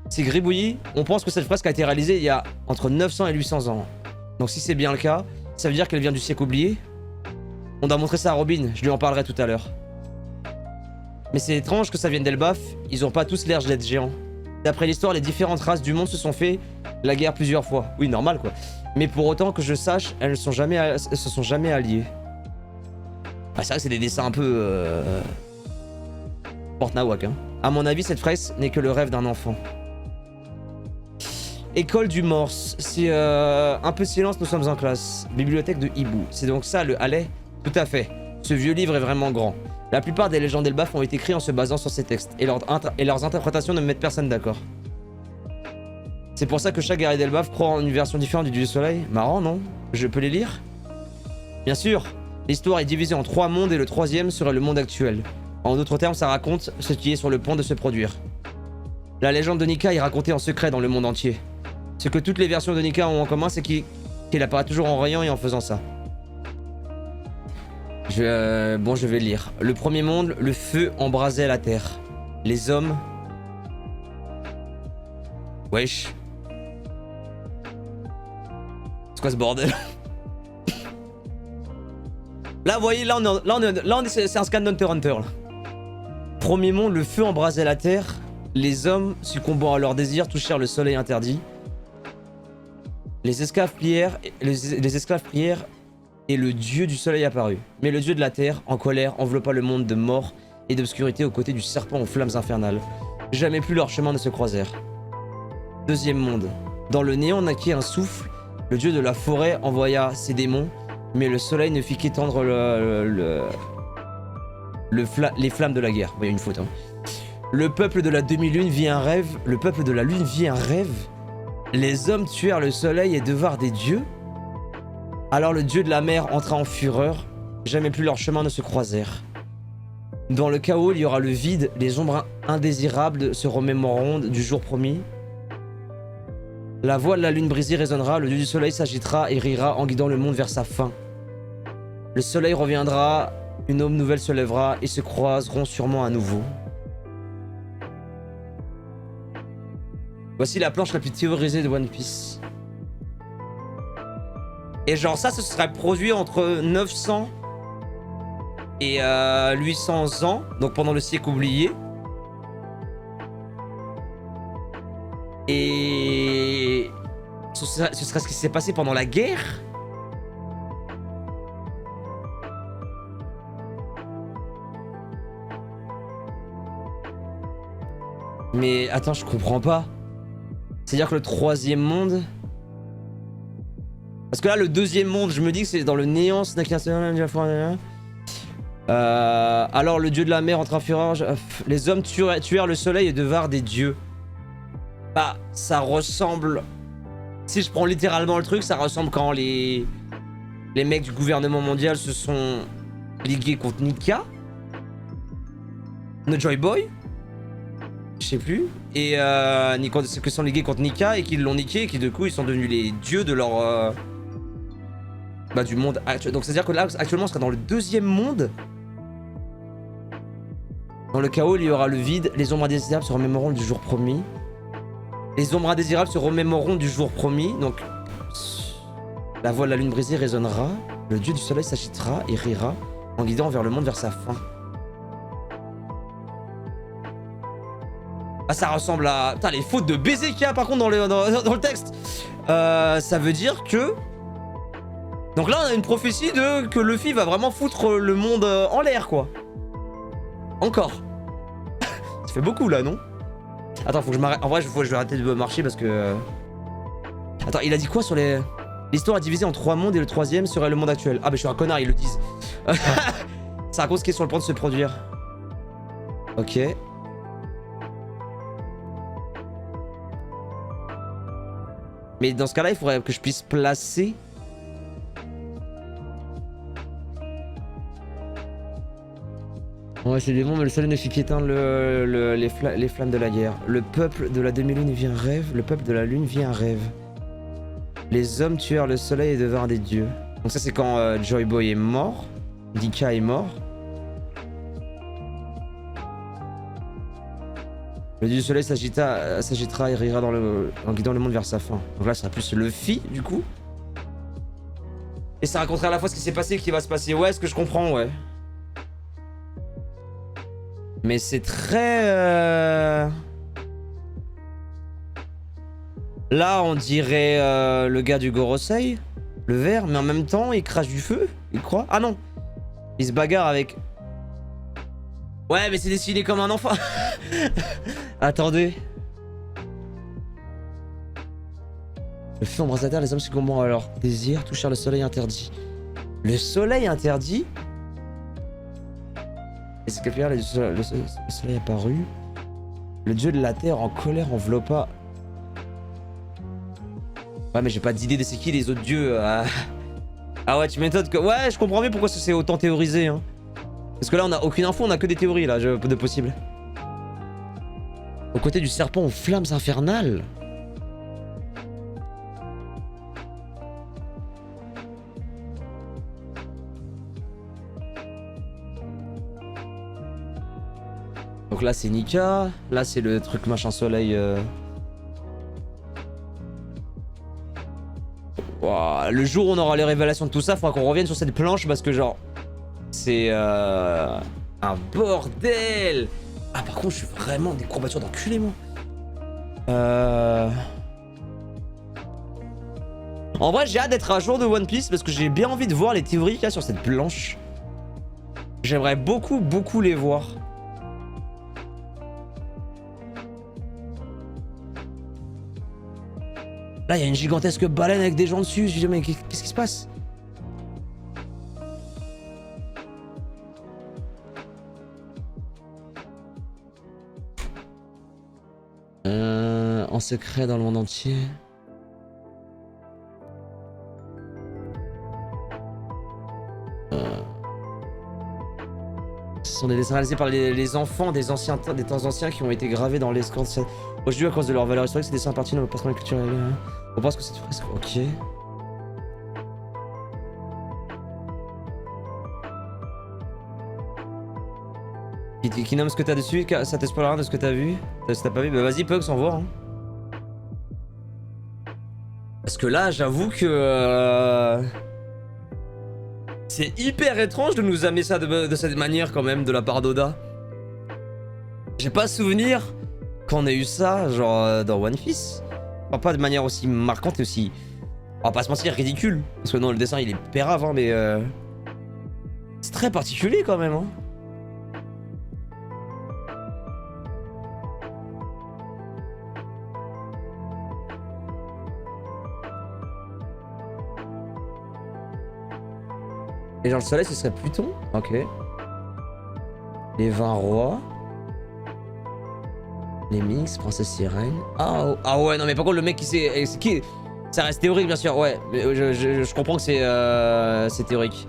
C'est gribouillis, on pense que cette fresque a été réalisée il y a entre 900 et 800 ans. Donc si c'est bien le cas, ça veut dire qu'elle vient du siècle oublié. On doit montrer ça à Robin, je lui en parlerai tout à l'heure. Mais c'est étrange que ça vienne d'Elbaf, ils ont pas tous l'air d'être géants. D'après l'histoire, les différentes races du monde se sont fait la guerre plusieurs fois. Oui, normal quoi. Mais pour autant que je sache, elles ne se sont jamais alliées. Ah, c'est vrai que c'est des dessins un peu... Porte-Nawak, hein. À mon avis, cette fresque n'est que le rêve d'un enfant. École du Morse. C'est un peu de silence, nous sommes en classe. Bibliothèque de Hibou. C'est donc ça le Halais? Tout à fait. Ce vieux livre est vraiment grand. La plupart des légendes d'Elbaf ont été écrites en se basant sur ces textes. Et leurs interprétations ne mettent personne d'accord. C'est pour ça que chaque guerrier d'Elbaf croit en une version différente du Dieu du Soleil. Marrant, non? Je peux les lire? Bien sûr. L'histoire est divisée en 3 mondes et le 3e serait le monde actuel. En d'autres termes, ça raconte ce qui est sur le point de se produire. La légende de Nika est racontée en secret dans le monde entier. Ce que toutes les versions de Nika ont en commun, c'est qu'il apparaît toujours en riant et en faisant ça. Bon, je vais lire. Le premier monde, le feu embrasait la terre. Les hommes... Wesh. C'est quoi ce bordel? Là, vous voyez, c'est un scan d'Hunter x Hunter, là. Premier monde, le feu embrasait la terre. Les hommes, succombant à leurs désirs, touchèrent le soleil interdit. Les esclaves prièrent et le dieu du soleil apparut. Mais le dieu de la terre, en colère, enveloppa le monde de mort et d'obscurité aux côtés du serpent aux flammes infernales. Jamais plus leurs chemins ne se croisèrent. Deuxième monde. Dans le néant naquit un souffle. Le dieu de la forêt envoya ses démons, mais le soleil ne fit qu'étendre les flammes de la guerre. Il y a une faute, hein. Le peuple de la demi-lune vit un rêve. Le peuple de la lune vit un rêve. Les hommes tuèrent le soleil et devinrent des dieux. Alors le dieu de la mer entra en fureur. Jamais plus leurs chemins ne se croisèrent. Dans le chaos, il y aura le vide. Les ombres indésirables se remémoreront du jour promis. La voix de la lune brisée résonnera. Le dieu du soleil s'agitera et rira en guidant le monde vers sa fin. Le soleil reviendra. Une aube nouvelle se lèvera et se croiseront sûrement à nouveau. Voici la planche la plus théorisée de One Piece. Et genre ça, ce serait produit entre 900 et 800 ans, donc pendant le siècle oublié. Et ce serait ce qui s'est passé pendant la guerre. Mais attends, je comprends pas. C'est-à-dire que le troisième monde... Parce que là, le deuxième monde, je me dis que c'est dans le néant. Alors le dieu de la mer entra en fureur. Les hommes tuèrent le soleil et devinrent des dieux. Bah, ça ressemble... Si je prends littéralement le truc, ça ressemble quand les mecs du gouvernement mondial se sont ligués contre Nika. No Joy Boy. Je sais plus. Et que sont ligués contre Nika et qu'ils l'ont niqué et qui du coup ils sont devenus les dieux de leur... Bah du monde actuel. Donc c'est à dire que là actuellement on sera dans le deuxième monde. Dans le chaos il y aura le vide. Les ombres indésirables se remémoreront du jour promis. Les ombres indésirables se remémoreront du jour promis. Donc la voix de la lune brisée résonnera. Le dieu du soleil s'agitera et rira en guidant vers le monde vers sa fin. Ah, ça ressemble à... Putain, les fautes de baiser qu'il y a par contre dans le texte. Ça veut dire que... Donc là, on a une prophétie de que Luffy va vraiment foutre le monde en l'air, quoi. Encore. Ça fait beaucoup, là, non? Attends, faut que je m'arrête. En vrai, je vais arrêter de marcher parce que... Attends, il a dit quoi sur les... L'histoire est divisée en 3 mondes et le 3ème serait le monde actuel. Ah, mais je suis un connard, ils le disent. Ça raconte ce qui est sur le point de se produire. Ok. Mais dans ce cas-là, il faudrait que je puisse placer... Ouais, c'est des bons, mais le soleil ne fit qu'éteindre les flammes de la guerre. Le peuple de la demi-lune vit un rêve, le peuple de la lune vit un rêve. Les hommes tuèrent le soleil et devinrent des dieux. Donc ça, c'est quand Joy Boy est mort. Dika est mort. Le dieu du soleil s'agitera et rira en guidant le monde vers sa fin. Donc là, ça sera plus Luffy, du coup. Et ça raconterait à la fois ce qui s'est passé et ce qui va se passer. Ouais, ce que je comprends, ouais. Mais c'est très... Là, on dirait le gars du Gorosei, le vert, mais en même temps, il crache du feu, il croit. Ah non, il se bagarre avec... Ouais, mais c'est dessiné comme un enfant. Attendez. Le feu embrasse la terre, les hommes succombant à leur désir, touchèrent le soleil interdit. Le soleil interdit? Et c'est que le soleil apparu. Le dieu de la terre en colère enveloppa... Ouais, mais j'ai pas d'idée de c'est qui les autres dieux. Ah ouais, tu m'étonnes que... Ouais, je comprends mieux pourquoi c'est autant théorisé. Hein. Parce que là, on a aucune info, on a que des théories là, de possible. Au côté du serpent aux flammes infernales. Donc là, c'est Nika. Là, c'est le truc machin soleil. Wow, le jour où on aura les révélations de tout ça, faudra qu'on revienne sur cette planche parce que genre... C'est un bordel. Ah par contre je suis vraiment des courbatures d'enculé moi. En vrai j'ai hâte d'être à jour de One Piece parce que j'ai bien envie de voir les théories qu'il y a sur cette planche. J'aimerais beaucoup les voir. Là il y a une gigantesque baleine avec des gens dessus. Je me dis mais qu'est-ce qui se passe? En secret dans le monde entier. Ce sont des dessins réalisés par les enfants des temps anciens qui ont été gravés dans l'escorte. Aujourd'hui, à cause de leur valeur historique, ces dessins appartiennent au patrimoine culturel. On pense que c'est presque... Ok. Qui nomme ce que t'as dessus, ça te spoilera de ce que t'as vu. Si t'as pas vu, bah vas-y Pugs, on voit. Hein. Parce que là, j'avoue que... C'est hyper étrange de nous amener ça de cette manière quand même, de la part d'Oda. J'ai pas souvenir qu'on ait eu ça, genre, dans One Piece. Enfin, pas de manière aussi marquante et aussi... On va pas se mentir, ridicule. Parce que non, le dessin, il est pérave, hein, mais... C'est très particulier quand même, hein. Et genre le soleil ce serait Pluton. Ok. Les 20 rois. Les Minx, princesse sirène. Ah ouais non mais par contre le mec qui sait... Qui... Ça reste théorique bien sûr, ouais. Mais je comprends que c'est théorique.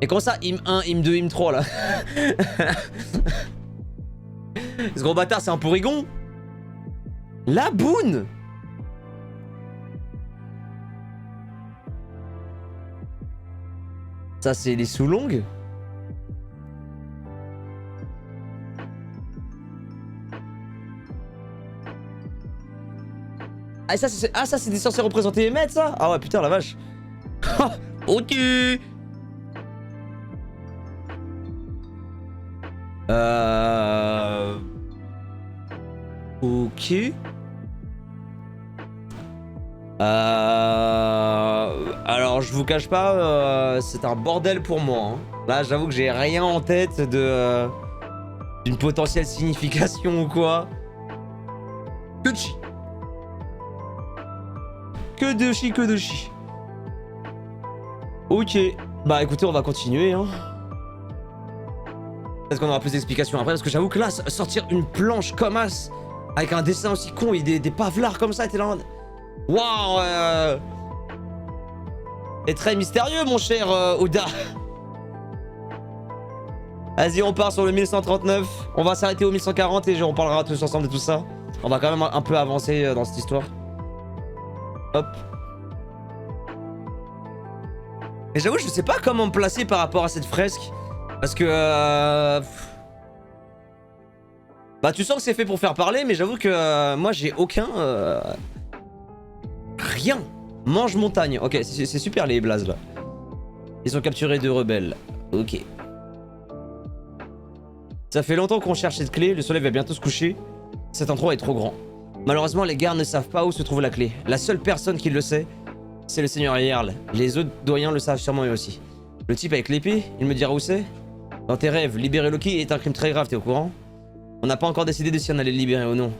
Et comment ça, hymne 1, hymne 2, hymne 3 là? Ce gros bâtard c'est un Porygon. La boune. Ça c'est les sous-longues. Ah ça c'est censé représenter les maîtres ça. Ah ouais putain la vache. Ok. Ok. Alors je vous cache pas, c'est un bordel pour moi. Hein. Là j'avoue que j'ai rien en tête de d'une potentielle signification ou quoi. Que de chi. Que de chi. Ok. Bah écoutez, on va continuer, hein. Est-ce qu'on aura plus d'explications après? Parce que j'avoue que là, sortir une planche comme as, avec un dessin aussi con et des pavelards comme ça, t'es là en mode... Waouh C'est très mystérieux, mon cher Oda. Vas-y, on part sur le 1139. On va s'arrêter au 1140 et on parlera tous ensemble de tout ça. On va quand même un peu avancer dans cette histoire. Hop. Et j'avoue, je sais pas comment me placer par rapport à cette fresque. Parce que... Bah tu sens que c'est fait pour faire parler, mais j'avoue que moi j'ai aucun... Rien. Mange montagne. Ok, c'est super les blazes là. Ils ont capturé 2 rebelles. Ok. Ça fait longtemps qu'on cherche cette clé, le soleil va bientôt se coucher. Cet endroit est trop grand. Malheureusement, les gardes ne savent pas où se trouve la clé. La seule personne qui le sait, c'est le seigneur Jarl. Les autres doyens le savent sûrement eux aussi. Le type avec l'épée, il me dira où c'est? Dans tes rêves, libérer Loki est un crime très grave, t'es au courant? On n'a pas encore décidé de si on allait le libérer ou non.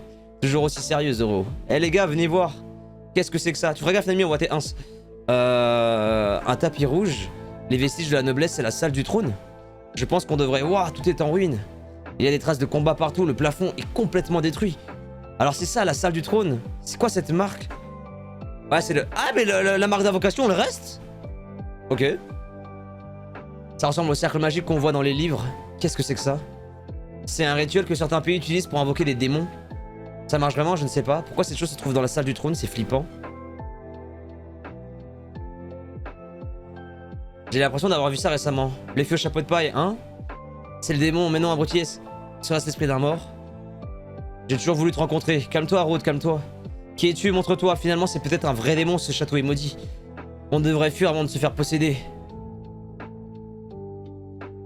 Toujours aussi sérieux, Zoro. Eh les gars, venez voir. Qu'est-ce que c'est que ça? Tu feras gaffe, Nami, on voit tes ins. Un tapis rouge. Les vestiges de la noblesse, c'est la salle du trône. Je pense qu'on devrait... Waouh, tout est en ruine. Il y a des traces de combat partout, le plafond est complètement détruit. Alors c'est ça, la salle du trône. C'est quoi cette marque? Ouais, c'est le... Ah, mais la marque d'invocation, elle reste? Ok. Ça ressemble au cercle magique qu'on voit dans les livres. Qu'est-ce que c'est que ça? C'est un rituel que certains pays utilisent pour invoquer des démons. Ça marche vraiment, je ne sais pas. Pourquoi cette chose se trouve dans la salle du trône? C'est flippant. J'ai l'impression d'avoir vu ça récemment. L'effet au chapeau de paille, hein? C'est le démon, mais non, abruti. Serait-ce l'esprit d'un mort? J'ai toujours voulu te rencontrer. Calme-toi, Rhodes, calme-toi. Qui es-tu? Montre-toi. Finalement, c'est peut-être un vrai démon, ce château est maudit. On devrait fuir avant de se faire posséder.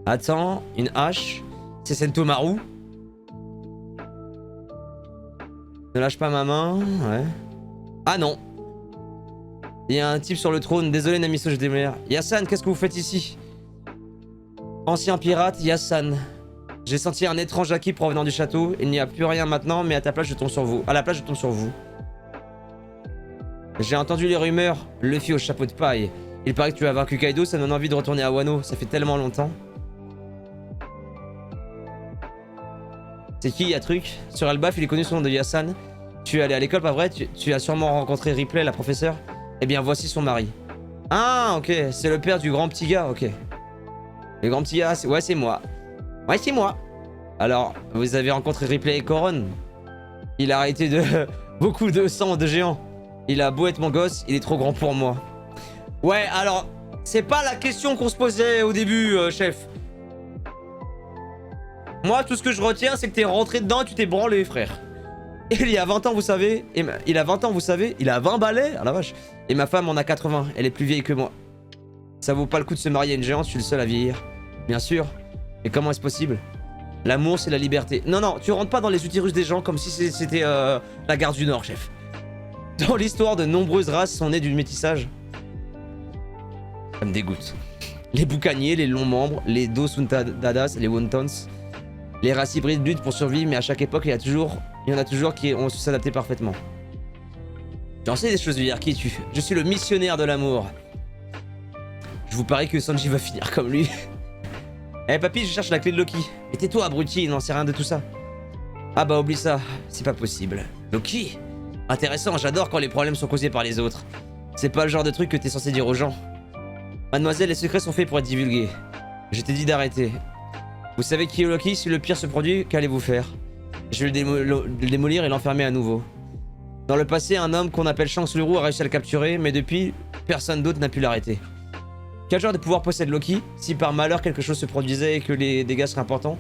Attends, une hache. C'est Sentomaru. Ne lâche pas ma main. Ouais. Ah non. Il y a un type sur le trône. Désolé, Namiso, je démerde. Yasan, qu'est-ce que vous faites ici? Ancien pirate, Yasan. J'ai senti un étrange acquis provenant du château. Il n'y a plus rien maintenant, mais à ta place, je tombe sur vous. À la place, je tombe sur vous. J'ai entendu les rumeurs. Luffy au chapeau de paille. Il paraît que tu as vaincu Kaido, ça me donne envie de retourner à Wano. Ça fait tellement longtemps. C'est qui, Yatruc? Sur Elbaf, il est connu sous le nom de Yasan. Tu es allé à l'école, pas vrai? Tu as sûrement rencontré Ripley, la professeure. Eh bien, voici son mari. Ah, ok. C'est le père du grand petit gars, ok. Le grand petit gars, ouais, c'est moi. Ouais, c'est moi. Alors, vous avez rencontré Ripley et Coron. Il a arrêté de... beaucoup de sang de géant. Il a beau être mon gosse, il est trop grand pour moi. Ouais, alors... C'est pas la question qu'on se posait au début, chef. Moi, tout ce que je retiens, c'est que t'es rentré dedans et tu t'es branlé, frère. Et il y a 20 ans, vous savez... Il a 20 ans, vous savez... Il a 20 balais. Ah la vache. Et ma femme en a 80. Elle est plus vieille que moi. Ça vaut pas le coup de se marier à une géante, je suis le seul à vieillir. Bien sûr. Mais comment est-ce possible? L'amour, c'est la liberté. Non, non, tu rentres pas dans les utérus des gens comme si c'était la gare du Nord, chef. Dans l'histoire, de nombreuses races sont nées du métissage. Ça me dégoûte. Les boucaniers, les longs membres, les dosuntadas, les wontons. Les races hybrides luttent pour survivre, mais à chaque époque, il y en a toujours qui ont su s'adapter parfaitement. J'en sais des choses, Villarki, je suis le missionnaire de l'amour. Je vous parie que Sanji va finir comme lui. Eh papy, je cherche la clé de Loki. Mais tais-toi, abruti, il n'en sait rien de tout ça. Ah bah oublie ça, c'est pas possible. Loki? Intéressant, j'adore quand les problèmes sont causés par les autres. C'est pas le genre de truc que t'es censé dire aux gens. Mademoiselle, les secrets sont faits pour être divulgués. Je t'ai dit d'arrêter. Vous savez qui est Loki? Si le pire se produit, qu'allez-vous faire? Je vais le démolir et l'enfermer à nouveau. Dans le passé, un homme qu'on appelle Shanks le Roux a réussi à le capturer, mais depuis, personne d'autre n'a pu l'arrêter. Quel genre de pouvoir possède Loki? Si par malheur quelque chose se produisait et que les dégâts seraient importants?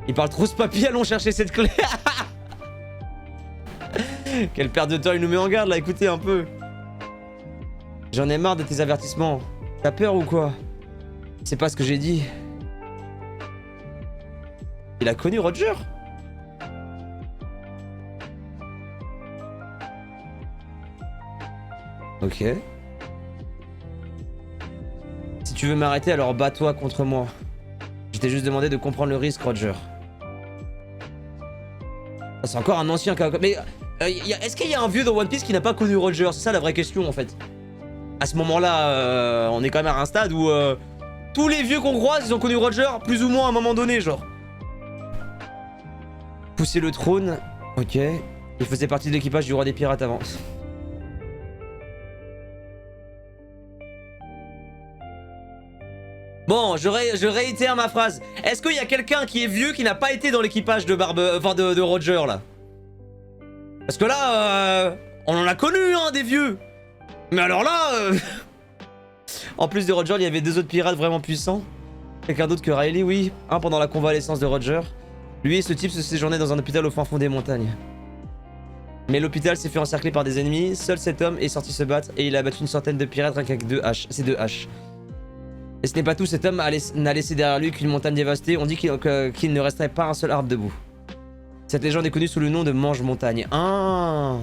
Il parle trop ce papy, allons chercher cette clé. Quelle perte de temps, il nous met en garde là, écoutez un peu. J'en ai marre de tes avertissements. T'as peur ou quoi? C'est pas ce que j'ai dit. Il a connu Roger? Ok. Si tu veux m'arrêter, alors bats-toi contre moi. Je t'ai juste demandé de comprendre le risque, Roger. Ah, c'est encore un ancien cas. Mais est-ce qu'il y a un vieux dans One Piece qui n'a pas connu Roger? C'est ça la vraie question en fait. À ce moment-là, on est quand même à un stade où tous les vieux qu'on croise, ils ont connu Roger, plus ou moins à un moment donné, genre. Pousser le trône, ok. Il faisait partie de l'équipage du roi des pirates avant. Bon, je réitère ma phrase. Est-ce qu'il y a quelqu'un qui est vieux qui n'a pas été dans l'équipage de de Roger, là? Parce que là, on en a connu, hein, des vieux. Mais alors là... En plus de Roger, il y avait 2 autres pirates vraiment puissants. Quelqu'un d'autre que Riley, oui. Un pendant la convalescence de Roger. Lui et ce type se séjournaient dans un hôpital au fin fond des montagnes. Mais l'hôpital s'est fait encercler par des ennemis. Seul cet homme est sorti se battre et il a battu une centaine de pirates rien qu'avec 2 haches. C'est 2 haches. Et ce n'est pas tout, cet homme n'a laissé derrière lui qu'une montagne dévastée. On dit qu'il ne resterait pas un seul arbre debout. Cette légende est connue sous le nom de Mange-Montagne. Ah,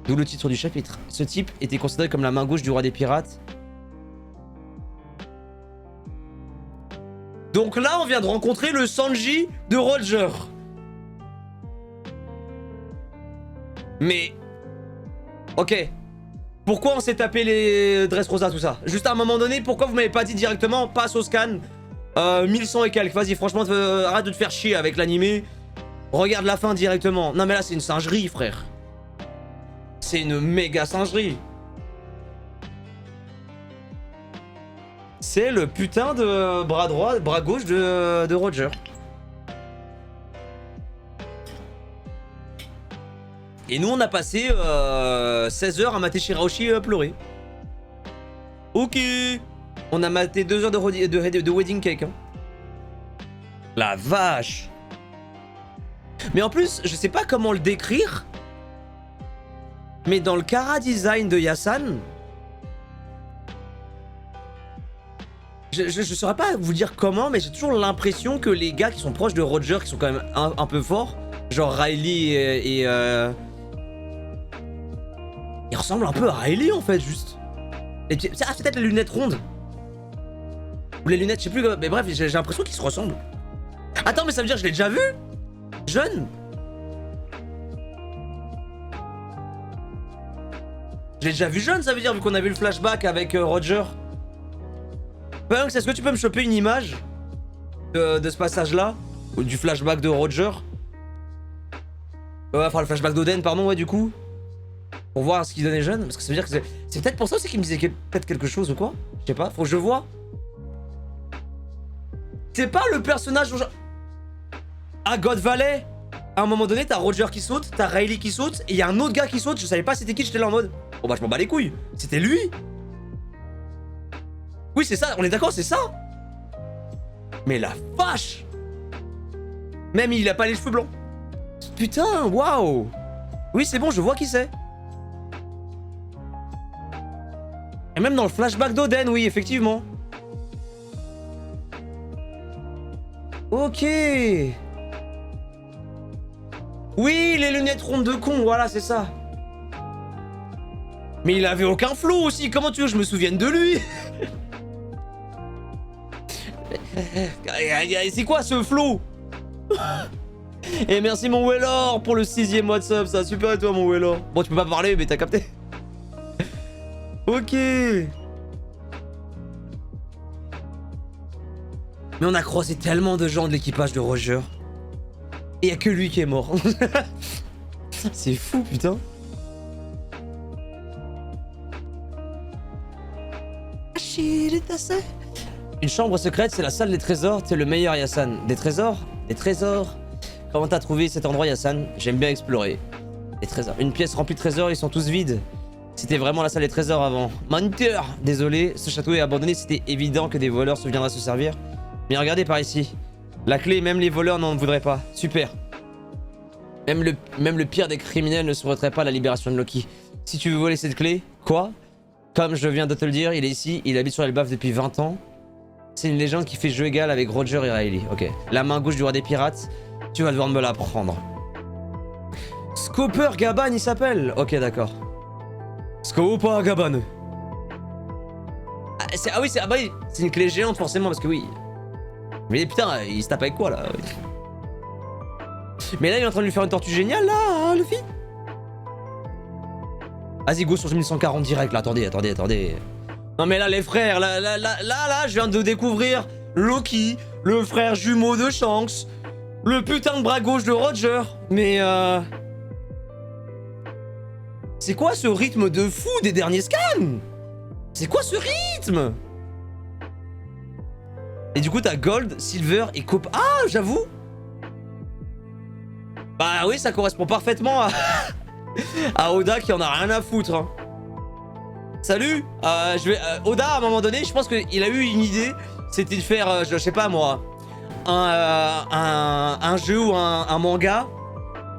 d'où le titre du chapitre. Ce type était considéré comme la main gauche du roi des pirates. Donc là, on vient de rencontrer le Sanji de Roger. Mais... Ok. Pourquoi on s'est tapé les Dressrosa, tout ça? Juste à un moment donné, pourquoi vous m'avez pas dit directement, passe au scan 1100 et quelques, vas-y, franchement, arrête de te faire chier avec l'animé. Regarde la fin directement. Non mais là, c'est une singerie, frère. C'est une méga singerie. C'est le putain de bras droit, bras gauche de Roger. Et nous, on a passé 16 heures à mater Shirahoshi pleurer. Ok. On a maté 2 heures de wedding cake. Hein. La vache. Mais en plus, je sais pas comment le décrire. Mais dans le Kara design de Yasan... Je saurais pas vous dire comment, mais j'ai toujours l'impression que les gars qui sont proches de Roger, qui sont quand même un peu forts, genre Riley et il ressemble un peu à Riley en fait, juste. Ah, c'est peut-être les lunettes rondes. Ou les lunettes, je sais plus, mais bref, j'ai l'impression qu'ils se ressemblent. Attends, mais ça veut dire que je l'ai déjà vu? Jeune? Je l'ai déjà vu jeune, ça veut dire, vu qu'on a vu le flashback avec Roger. Punks, est-ce que tu peux me choper une image de ce passage-là? Ou du flashback de Roger? Enfin, le flashback d'Oden, pardon, ouais, du coup. Pour voir ce qu'il donnait jeune. Parce que ça veut dire que c'est peut-être pour ça aussi qu'il me disait peut-être quelque chose ou quoi. Je sais pas, faut que je vois. C'est pas le personnage dont à God Valley, à un moment donné, t'as Roger qui saute, t'as Riley qui saute, et il y a un autre gars qui saute, je savais pas c'était qui, j'étais là en mode... Oh bah je m'en bats les couilles, c'était lui. Oui c'est ça, on est d'accord, c'est ça. Mais la vache. Même il a pas les cheveux blancs. Putain, waouh. Oui c'est bon, je vois qui c'est. Et même dans le flashback d'Oden, oui, effectivement. Ok. Oui, les lunettes rondes de con, voilà, c'est ça. Mais il avait aucun flow aussi, comment tu veux que je me souvienne de lui? C'est quoi ce flow? Et merci mon Wellor pour le 6ème mois de sub, ça super à toi mon Wellor. Bon tu peux pas parler mais t'as capté. Ok. Mais on a croisé tellement de gens de l'équipage de Roger. Et y'a que lui qui est mort. C'est fou putain. Une chambre secrète, c'est la salle des trésors. T'es le meilleur Yasan. Des trésors? Des trésors? Comment t'as trouvé cet endroit Yasan? J'aime bien explorer. Des trésors. Une pièce remplie de trésors, ils sont tous vides. C'était vraiment la salle des trésors avant. Moniteur! Désolé, ce château est abandonné, c'était évident que des voleurs se viendraient se servir. Mais regardez par ici. La clé, même les voleurs n'en voudraient pas. Super. Même le pire des criminels ne souhaiterait pas la libération de Loki. Si tu veux voler cette clé, quoi? Comme je viens de te le dire, il est ici, il habite sur Elbaf depuis 20 ans. C'est une légende qui fait jeu égal avec Roger et Riley. Ok. La main gauche du roi des pirates, tu vas devoir me la prendre. Scooper Gaban, il s'appelle. Ok, d'accord. Scooper Gaban. Ah oui, c'est une clé géante forcément parce que oui. Mais putain, il se tape avec quoi là? Mais là, il est en train de lui faire une tortue géniale là, hein, Luffy. Vas-y, go sur 1140 direct, là. Attendez. Non, mais là, les frères, là, je viens de découvrir Loki, le frère jumeau de Shanks, le putain de bras gauche de Roger. Mais c'est quoi ce rythme de fou des derniers scans? C'est quoi ce rythme? Et du coup, t'as Gold, Silver et Copper. Ah, j'avoue. Bah oui, ça correspond parfaitement à Oda qui en a rien à foutre. Hein. Salut. Oda, à un moment donné, je pense qu'il a eu une idée. C'était de faire, je sais pas moi, un jeu ou un manga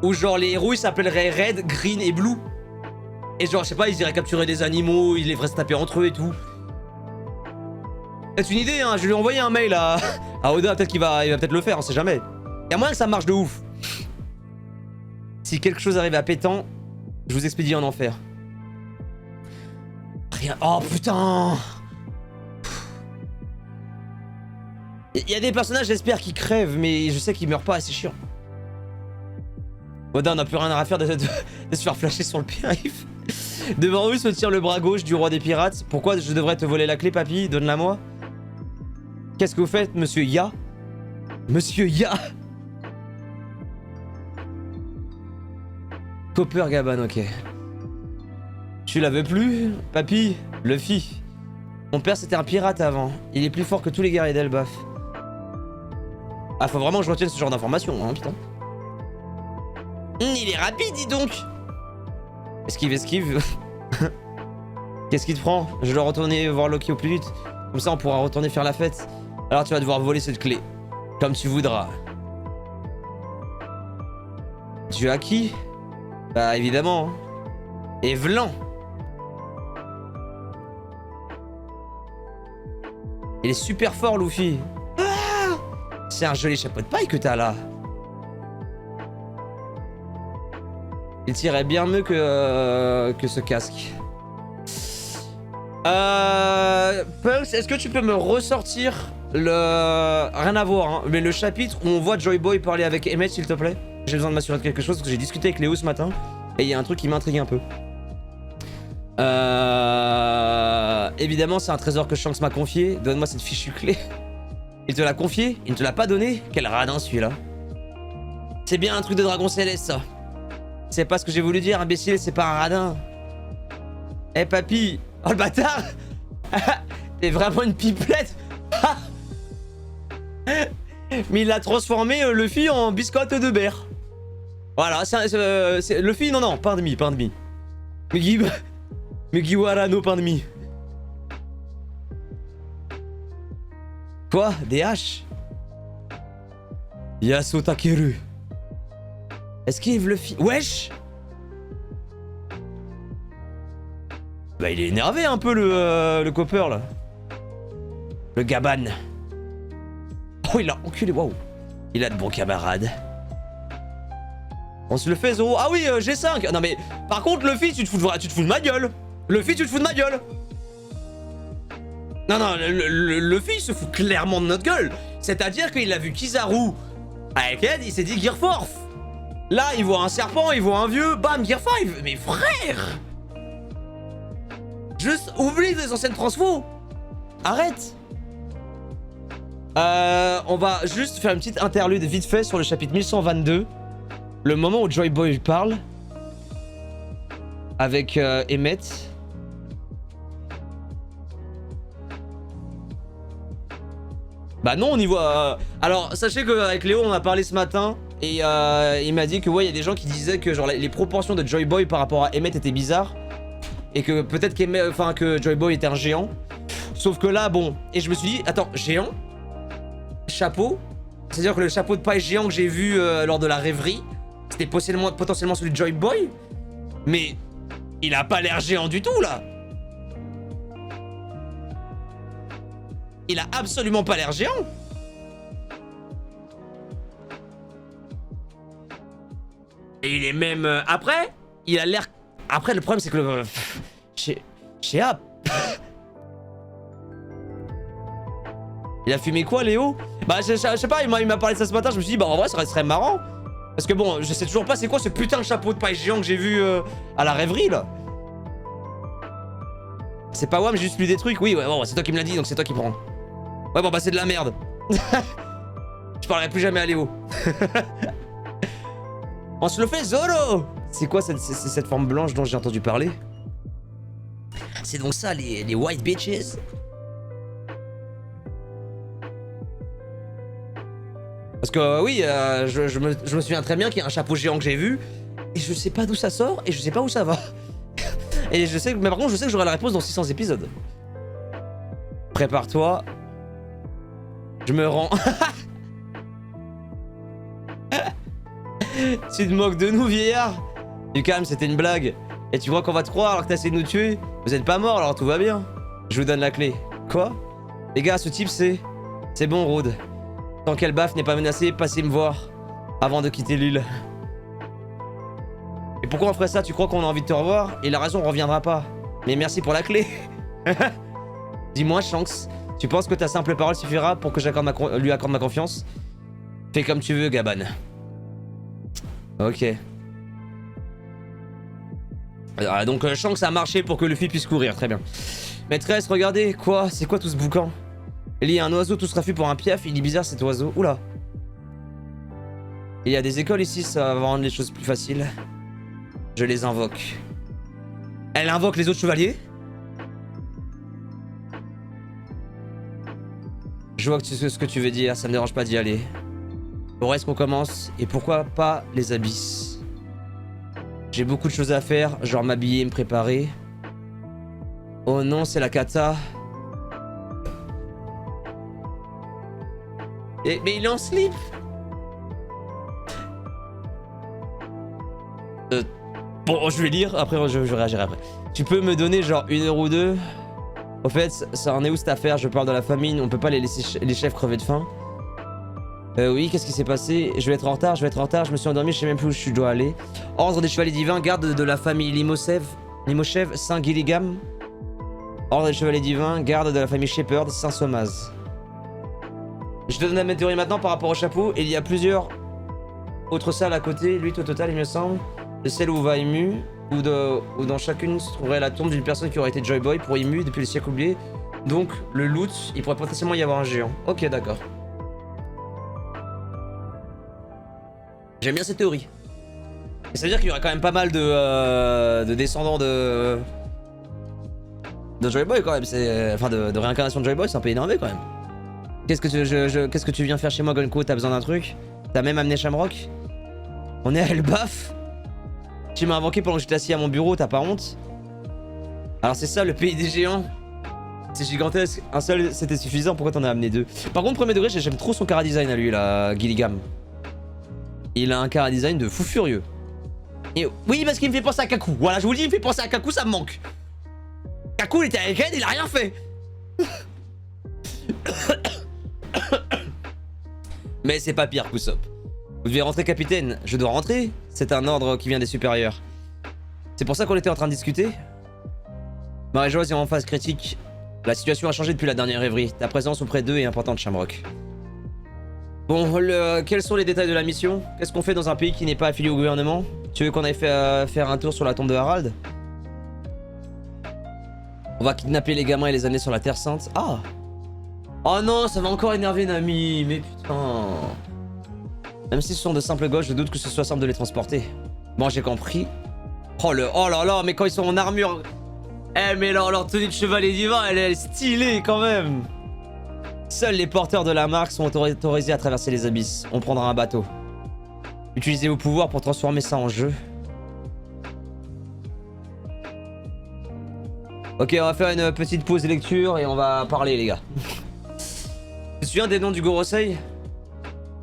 où genre les héros ils s'appelleraient Red, Green et Blue. Et genre, je sais pas, ils iraient capturer des animaux, ils les feraient se taper entre eux et tout. C'est une idée, hein. Je vais lui envoyer un mail à Oda, peut-être qu'il va peut-être le faire, on sait jamais. Y'a moyen que ça marche de ouf. Si quelque chose arrive à Pétan, je vous expédie en enfer. Rien. Oh putain. Il y a des personnages, j'espère, qui crèvent, mais je sais qu'ils meurent pas, c'est chiant. Oda, on n'a plus rien à faire de se faire flasher sur le périph'. Devant eux se tient le bras gauche du roi des pirates. Pourquoi je devrais te voler la clé, papy? Donne-la moi. Qu'est-ce que vous faites, monsieur Ya? Monsieur Ya. Copper Gaban, ok. Tu la veux plus, papy? Luffy. Mon père c'était un pirate avant. Il est plus fort que tous les guerriers d'Elbaf. Ah, faut vraiment que je retienne ce genre d'informations, hein, putain. Il est rapide, dis donc. Esquive. Qu'est-ce qui te prend? Je dois retourner voir Loki au plus vite. Comme ça, on pourra retourner faire la fête. Alors tu vas devoir voler cette clé. Comme tu voudras. Tu as qui? Bah, évidemment. Et Vlan. Il est super fort, Luffy. Ah, c'est un joli chapeau de paille que t'as là. Il tirait bien mieux que ce casque. Pulse, est-ce que tu peux me ressortir le... Rien à voir, hein, mais le chapitre où on voit Joy Boy parler avec Emmett, s'il te plaît? J'ai besoin de m'assurer de quelque chose parce que j'ai discuté avec Léo ce matin et il y a un truc qui m'intrigue un peu. Évidemment, c'est un trésor que Shanks m'a confié. Donne-moi cette fichue clé. Il te l'a confié? Il ne te l'a pas donné? Quel radin celui-là. C'est bien un truc de dragon céleste, ça. C'est pas ce que j'ai voulu dire, imbécile, c'est pas un radin. Eh papy. Oh le bâtard. T'es vraiment une pipelette. Mais il a transformé Luffy en biscotte de beurre. Voilà, c'est Luffy, non, pain de mie. Mugiwara no pain de mie. Quoi? Des haches? Yasuo Takeru. Esquive Luffy. Wesh! Bah il est énervé un peu le Copper là. Le Gaban. Oh il a enculé, waouh. Il a de bons camarades. On se le fait Zoro. Ah oui G5. Non mais par contre Luffy tu te fous de ma gueule. Luffy tu te fous de ma gueule. Non Luffy se fout clairement de notre gueule. C'est-à-dire qu'il a vu Kizaru avec Ed, il s'est dit Gear 4. Là il voit un serpent, il voit un vieux, bam Gear 5. Mais frère, juste oublie les anciennes transfos. Arrête. On va juste faire une petite interlude vite fait sur le chapitre 1122. Le moment où Joy Boy parle avec Emmett. Bah non, on y voit... Alors, sachez qu'avec Léo, on a parlé ce matin. Et il m'a dit que ouais, il y a des gens qui disaient que genre les proportions de Joy Boy par rapport à Emmett étaient bizarres. Et que peut-être que Joy Boy était un géant. Sauf que là, bon... Et je me suis dit, attends, géant? Chapeau? C'est-à-dire que le chapeau de paille géant que j'ai vu lors de la rêverie, c'était potentiellement celui de Joy Boy? Mais il a pas l'air géant du tout, là. Il a absolument pas l'air géant. Et il est même... Après, il a l'air... Après, le problème, c'est que le... Chez App. Il a fumé quoi, Léo? Bah, je sais pas, il m'a parlé de ça ce matin, je me suis dit, bah en vrai, ça serait marrant. Parce que bon, je sais toujours pas c'est quoi ce putain de chapeau de paille géant que j'ai vu à la rêverie, là. C'est pas WAM, j'ai juste lu des trucs. Oui, ouais, bon, c'est toi qui me l'as dit, donc c'est toi qui prends. Ouais, bon, bah c'est de la merde. Je parlerai plus jamais à Léo. On se le fait Zoro. C'est quoi cette forme blanche dont j'ai entendu parler? C'est donc ça, les white bitches? Parce que oui, je me souviens très bien qu'il y a un chapeau géant que j'ai vu. Et je sais pas d'où ça sort, et je sais pas où ça va. Et je sais que, mais par contre, je sais que j'aurai la réponse dans 600 épisodes. Prépare-toi. Je me rends. Tu te moques de nous, vieillard? Du calme, c'était une blague. Et tu crois qu'on va te croire alors que t'as essayé de nous tuer? Vous êtes pas morts, alors tout va bien. Je vous donne la clé. Quoi? Les gars, ce type c'est... C'est bon, Rhodes. Tant qu'elle baffe n'est pas menacée, passez me voir. Avant de quitter l'île. Et pourquoi on ferait ça? Tu crois qu'on a envie de te revoir? Et la raison reviendra pas. Mais merci pour la clé. Dis-moi, Shanks, tu penses que ta simple parole suffira pour que lui accorde ma confiance? Fais comme tu veux, Gaban. Ok. Alors, donc Shanks a marché pour que Luffy puisse courir, très bien. Maîtresse, regardez, quoi? C'est quoi tout ce boucan? Il y a un oiseau tout raffut pour un piaf, il est bizarre cet oiseau. Oula. Il y a des écoles ici, ça va rendre les choses plus faciles. Je les invoque. Elle invoque les autres chevaliers? Je vois que ce que tu veux dire, ça me dérange pas d'y aller. Au reste qu'on commence, et pourquoi pas les abysses? J'ai beaucoup de choses à faire, genre m'habiller et me préparer. Oh non, c'est la cata. Mais il est en slip. Bon, je vais lire, après je réagirai après. Tu peux me donner genre 1 heure ou 2? Au fait, ça en est où cette affaire? Je parle de la famine, on peut pas les laisser les chefs crever de faim. Oui, qu'est-ce qui s'est passé? Je vais être en retard, je me suis endormi, je sais même plus où je dois aller. Ordre des chevaliers divins, garde de la famille Limoshev, Saint Gilligam. Ordre des chevaliers divins, garde de la famille Shepherd, Saint Somaz. Je te donne ma théorie maintenant par rapport au chapeau. Il y a plusieurs autres salles à côté, 8 au total il me semble. De celle où va Imu, où dans chacune se trouverait la tombe d'une personne qui aurait été Joy Boy pour Imu depuis le siècle oublié. Donc le loot, il pourrait potentiellement y avoir un géant. Ok, d'accord. J'aime bien cette théorie. Et ça veut dire qu'il y aurait quand même pas mal de descendants de Joy Boy quand même. Enfin de réincarnation de Joy Boy, c'est un peu énervé quand même. Qu'est-ce que tu viens faire chez moi, Gonko? T'as besoin d'un truc? T'as même amené Shamrock? On est à Elbaf? Tu m'as invoqué pendant que j'étais assis à mon bureau, t'as pas honte? Alors c'est ça le pays des géants? C'est gigantesque, un seul c'était suffisant, pourquoi t'en as amené 2? Par contre, premier degré, j'aime trop son chara design à lui là, Gilligam. Il a un chara design de fou furieux. Et oui, parce qu'il me fait penser à Kaku. Voilà, je vous le dis, il me fait penser à Kaku, ça me manque. Kaku, il était avec elle, il a rien fait. Mais c'est pas pire, Kusop. Vous devez rentrer, capitaine. Je dois rentrer? C'est un ordre qui vient des supérieurs. C'est pour ça qu'on était en train de discuter? Marie-Joise est en phase critique. La situation a changé depuis la dernière rêverie. Ta présence auprès d'eux est importante, Shamrock. Bon, quels sont les détails de la mission? Qu'est-ce qu'on fait dans un pays qui n'est pas affilié au gouvernement? Tu veux qu'on aille faire un tour sur la tombe de Harald? On va kidnapper les gamins et les amener sur la Terre Sainte. Ah! Oh non, ça va encore énerver Nami, mais putain. Même si ce sont de simples gosses, je doute que ce soit simple de les transporter. Bon, j'ai compris. Oh là là, mais quand ils sont en armure... Eh mais leur tenue de chevalier divin, elle est stylée quand même. Seuls les porteurs de la marque sont autorisés à traverser les abysses. On prendra un bateau. Utilisez vos pouvoirs pour transformer ça en jeu. Ok, on va faire une petite pause lecture et on va parler, les gars. Tu te souviens des noms du Gorosei?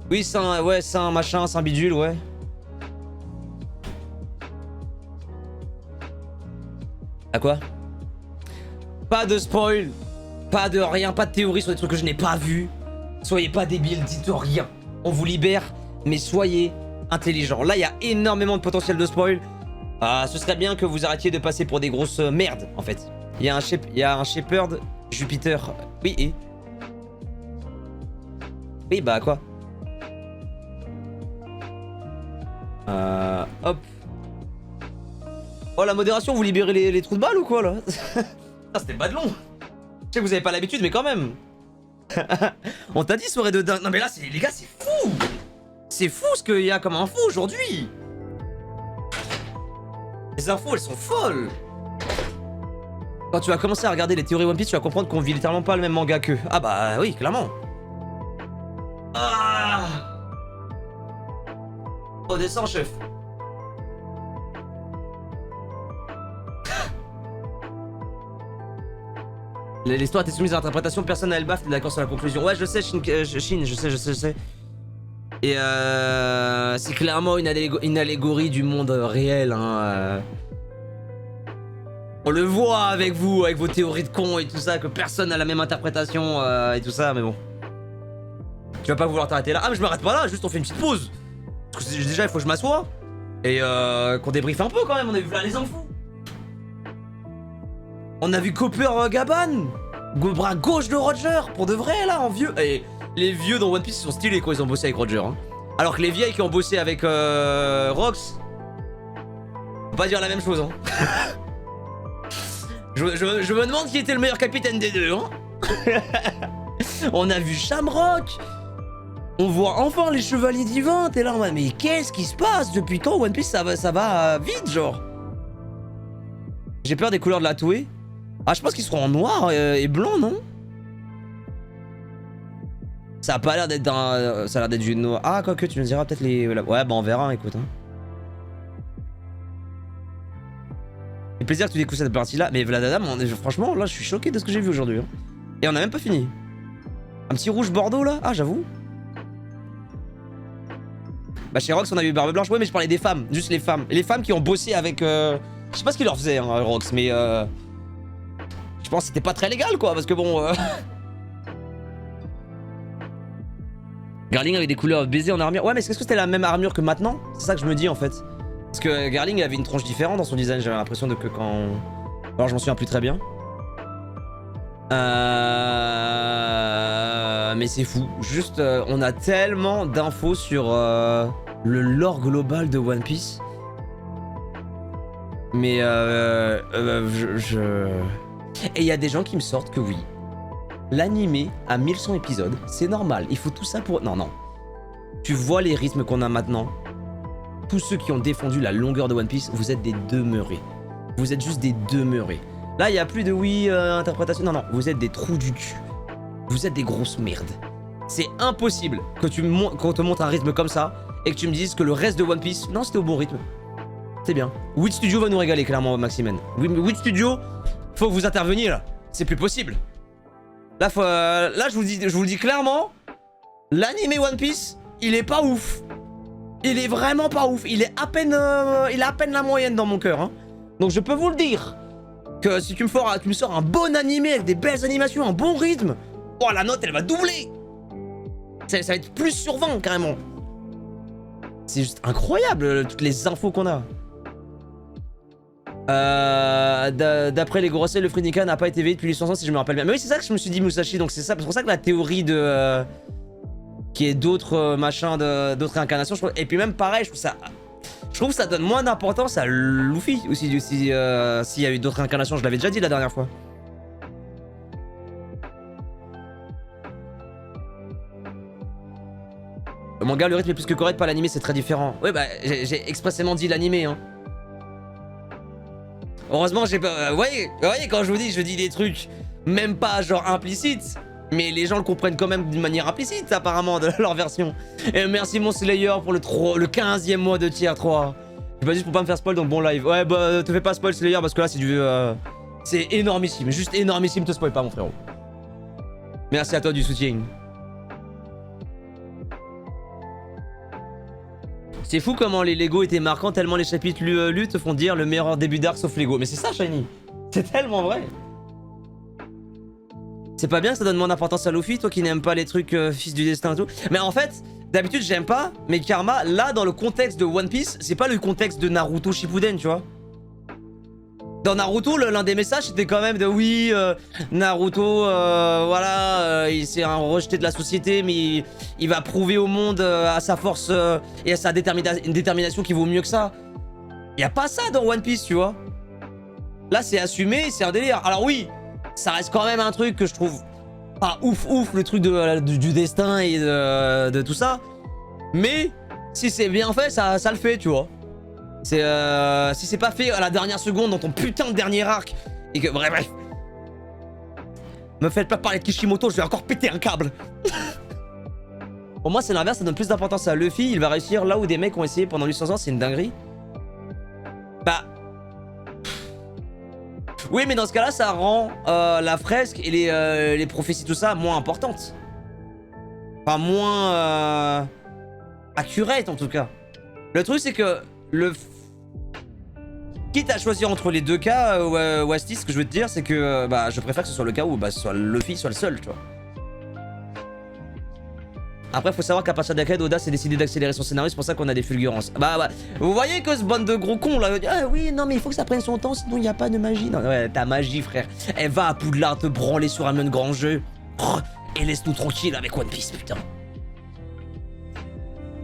Oui, Saint machin, Saint bidule, ouais. À quoi? Pas de spoil, pas de rien, pas de théorie sur des trucs que je n'ai pas vus. Soyez pas débiles, dites rien. On vous libère, mais soyez intelligents. Là, il y a énormément de potentiel de spoil. Ce serait bien que vous arrêtiez de passer pour des grosses merdes, en fait. Il y a un Shepherd Jupiter. Oui, et... Oui, bah quoi? Hop. Oh, la modération, vous libérez les trous de balles ou quoi, là? Ah, c'était pas de long. Je sais que vous avez pas l'habitude, mais quand même. On t'a dit soirée de dingue. Non mais là, les gars, c'est fou. C'est fou ce qu'il y a comme info aujourd'hui. Les infos, elles sont folles. Quand tu vas commencer à regarder les théories One Piece, tu vas comprendre qu'on vit littéralement pas le même manga qu'eux. Ah bah oui, clairement. Ah. Redescends, chef. L'histoire était soumise à l'interprétation, personne n'a le baf, t'es d'accord sur la conclusion. Ouais, je sais, Shin, je sais. Et c'est clairement une allégorie du monde réel, hein. On le voit avec vous, avec vos théories de cons et tout ça, que personne n'a la même interprétation et tout ça, mais bon. Tu vas pas vouloir t'arrêter là. Ah, mais je m'arrête pas là, juste on fait une petite pause. Parce que déjà, il faut que je m'assoie. Et qu'on débriefe un peu quand même, on a vu là les infos. On a vu Copper Gaban, bras gauche de Roger, pour de vrai là, en vieux. Et les vieux dans One Piece ils sont stylés quand ils ont bossé avec Roger. Hein. Alors que les vieilles qui ont bossé avec Rox, faut pas dire la même chose. Hein. je me demande qui était le meilleur capitaine des deux. Hein. On a vu Shamrock. On voit enfin les chevaliers divins. T'es là en mode, mais qu'est-ce qui se passe? Depuis quand One Piece ça va vite genre? J'ai peur des couleurs de la Toei. Ah, je pense qu'ils seront en noir et blanc, non? Ça a pas l'air d'être d'un... Ça a l'air d'être du noir. Ah, quoique, tu nous diras peut-être les... Ouais, bah on verra, écoute. Hein. C'est plaisir que tu découvres cette partie-là. Mais Vladadam, franchement, là, je suis choqué de ce que j'ai vu aujourd'hui. Hein. Et on a même pas fini. Un petit rouge bordeaux, là? Ah, j'avoue. Bah, chez Rox, on a eu Barbe Blanche. Ouais, mais je parlais des femmes. Juste les femmes. Et les femmes qui ont bossé avec... Je sais pas ce qu'ils leur faisaient, hein, Rox, mais... Je pense que c'était pas très légal, quoi, parce que bon... Garling avait des couleurs baisées en armure. Ouais, mais est-ce que c'était la même armure que maintenant? C'est ça que je me dis, en fait. Parce que Garling avait une tronche différente dans son design, j'avais l'impression de que quand... Alors, je m'en souviens plus très bien. Mais c'est fou. Juste, on a tellement d'infos sur le lore global de One Piece. Mais Et il y a des gens qui me sortent que oui, l'animé à 1100 épisodes, c'est normal, il faut tout ça pour... Non, non. Tu vois les rythmes qu'on a maintenant. Tous ceux qui ont défendu la longueur de One Piece, vous êtes des demeurés. Vous êtes juste des demeurés. Là, il n'y a plus de oui, interprétation. Non, non, vous êtes des trous du cul. Vous êtes des grosses merdes. C'est impossible que qu'on te montre un rythme comme ça et que tu me dises que le reste de One Piece, non, c'était au bon rythme. C'est bien. Wit Studio va nous régaler, clairement, Maximen. Wit Studio, faut que vous interveniez, là. C'est plus possible. Là, là je vous le dis clairement, l'animé One Piece, il est pas ouf. Il est vraiment pas ouf. Il est à peine la moyenne dans mon cœur. Hein. Donc je peux vous le dire que si tu me sors un bon animé avec des belles animations, un bon rythme, oh la note elle va doubler. Ça va être plus sur 20 carrément. C'est juste incroyable toutes les infos qu'on a. D'après les grossets, le Free n'a pas été éveillé depuis les 500 si je me rappelle bien. Mais oui, c'est ça que je me suis dit, Musashi. Donc c'est ça, c'est pour ça que la théorie de qui est d'autres machins, d'autres réincarnations. Et puis même pareil, je trouve que ça donne moins d'importance à Luffy aussi. S'il y a eu d'autres réincarnations, je l'avais déjà dit la dernière fois. Le manga, le rythme est plus que correct, pas l'animé, c'est très différent. Ouais, bah j'ai expressément dit l'animé, hein. Heureusement, j'ai pas. Vous voyez, quand je dis des trucs, même pas genre implicites, mais les gens le comprennent quand même d'une manière implicite, apparemment, de leur version. Et merci, mon Slayer, pour le 15e mois de tier 3. C'est pas juste pour pas me faire spoil, donc bon live. Ouais, bah, te fais pas spoil, Slayer, parce que là, c'est du. C'est énormissime, juste énormissime, te spoil pas, mon frérot. Merci à toi du soutien. C'est fou comment les Lego étaient marquants tellement les chapitres lus te font dire le meilleur début d'arc sauf Lego. Mais c'est ça, Shiny. C'est tellement vrai. C'est pas bien que ça donne moins d'importance à Luffy, toi qui n'aimes pas les trucs fils du destin et tout. Mais en fait, d'habitude j'aime pas, mais Karma, là dans le contexte de One Piece, c'est pas le contexte de Naruto Shippuden, tu vois. Dans Naruto, l'un des messages c'était quand même de oui, Naruto, voilà, il s'est un rejeté de la société, mais il va prouver au monde à sa force et à sa détermination qui vaut mieux que ça. Y a pas ça dans One Piece, tu vois. Là, c'est assumé, c'est un délire. Alors oui, ça reste quand même un truc que je trouve pas ouf le truc du destin et de tout ça. Mais si c'est bien fait, ça le fait, tu vois. Si c'est pas fait à la dernière seconde dans ton putain de dernier arc et que bref. Me faites pas parler de Kishimoto, je vais encore péter un câble. Pour moi, c'est l'inverse, ça donne plus d'importance à Luffy. Il va réussir là où des mecs ont essayé pendant 800 ans, c'est une dinguerie. Bah. Oui, mais dans ce cas-là, ça rend la fresque et les prophéties, tout ça, moins importantes. Enfin, moins accurate en tout cas. Le truc, c'est que quitte à choisir entre les deux cas, Wasti, ce que je veux te dire, c'est que bah, je préfère que ce soit le cas où ce soit Luffy soit le seul, tu vois. Après, faut savoir qu'à partir d'Aked, Oda s'est décidé d'accélérer son scénario, c'est pour ça qu'on a des fulgurances. Bah, vous voyez que ce bande de gros cons là, ah oui, non, mais il faut que ça prenne son temps, sinon il n'y a pas de magie. Non, ouais, ta magie, frère. Elle va à Poudlard te branler sur un même grand jeu. Et laisse-nous tranquille avec One Piece, putain.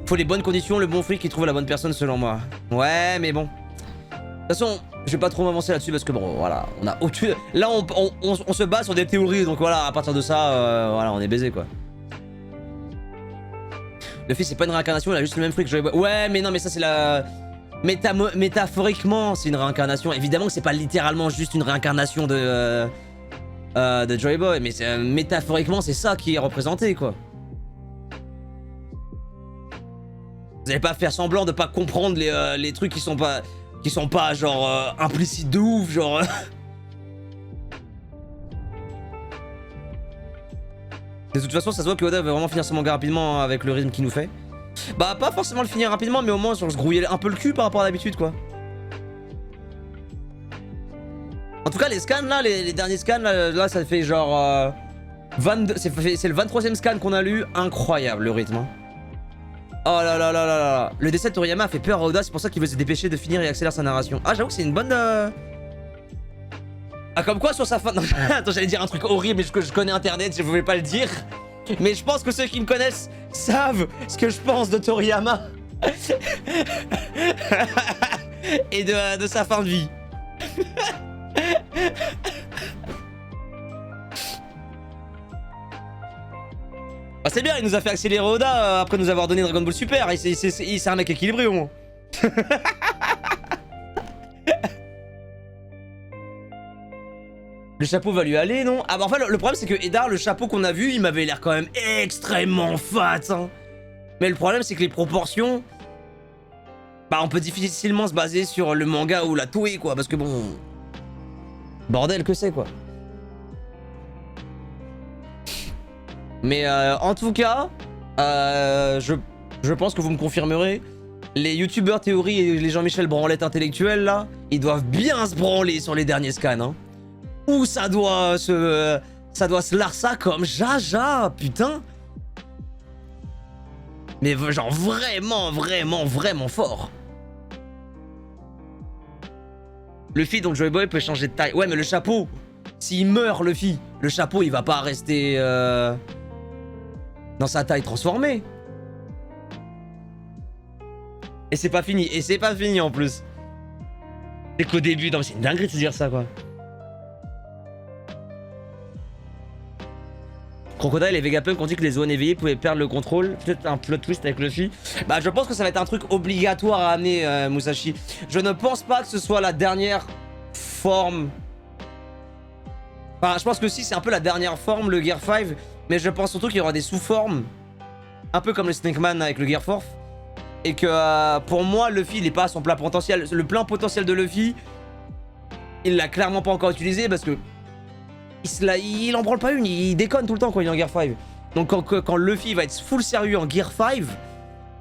Faut les bonnes conditions, le bon fric qui trouve la bonne personne, selon moi. Ouais, mais bon. De toute façon, je vais pas trop m'avancer là-dessus parce que bon, voilà, on a aucune. Là, on se base sur des théories, donc voilà, à partir de ça, voilà, on est baisé quoi. Luffy, c'est pas une réincarnation, il a juste le même fric que Joy Boy. Ouais, mais non, mais ça, c'est la. Métaphoriquement, c'est une réincarnation. Évidemment que c'est pas littéralement juste une réincarnation de Joy Boy, mais métaphoriquement, c'est ça qui est représenté, quoi. Vous allez pas faire semblant de pas comprendre les trucs qui sont pas genre implicites de ouf, genre. De toute façon, ça se voit que Oda veut vraiment finir ce manga rapidement avec le rythme qu'il nous fait. Bah, pas forcément le finir rapidement, mais au moins se grouiller un peu le cul par rapport à d'habitude, quoi. En tout cas, les scans là, les derniers scans là, ça fait genre 22. C'est le 23e scan qu'on a lu. Incroyable le rythme. Hein. Oh là là là là là. Le décès de Toriyama a fait peur à Oda, c'est pour ça qu'il veut se dépêcher de finir et accélérer sa narration. Ah, j'avoue que c'est une bonne. Ah, comme quoi sur sa fin. Non, attends, j'allais dire un truc horrible, mais je connais internet, je voulais pas le dire. Mais je pense que ceux qui me connaissent savent ce que je pense de Toriyama. Et de sa fin de vie. Bah, c'est bien, il nous a fait accélérer Oda après nous avoir donné Dragon Ball Super. C'est un mec équilibré au moins. Le chapeau va lui aller, non? Ah bah en fait, le problème c'est que Edar, le chapeau qu'on a vu, il m'avait l'air quand même extrêmement fat, hein. Mais le problème c'est que les proportions... Bah on peut difficilement se baser sur le manga ou la Toei, quoi, parce que bon... Bordel que c'est, quoi. Mais en tout cas, je pense que vous me confirmerez, les youtubeurs théorie et les Jean-Michel branlette intellectuels, là, ils doivent bien se branler sur les derniers scans, hein. Ou ça doit se larsa comme Jaja, putain. Mais genre vraiment fort. Luffy, donc Joy Boy peut changer de taille. Ouais, mais le chapeau, s'il meurt Luffy, le chapeau il va pas rester dans sa taille transformée. Et c'est pas fini, en plus. C'est qu'au début, non mais c'est une dinguerie de se dire ça, quoi. Crocodile et Vegapunk ont dit que les zones éveillées pouvaient perdre le contrôle. Peut-être un plot twist avec Luffy. Bah, je pense que ça va être un truc obligatoire à amener, Musashi. Je ne pense pas que ce soit la dernière forme. Enfin, je pense que si, c'est un peu la dernière forme, le Gear 5. Mais je pense surtout qu'il y aura des sous-formes. Un peu comme le Snake Man avec le Gear 4. Et que pour moi, Luffy, il n'est pas à son plein potentiel. Le plein potentiel de Luffy, il l'a clairement pas encore utilisé parce que. Il en branle pas une, il déconne tout le temps quand il est en Gear 5. Donc quand Luffy va être full sérieux en Gear 5,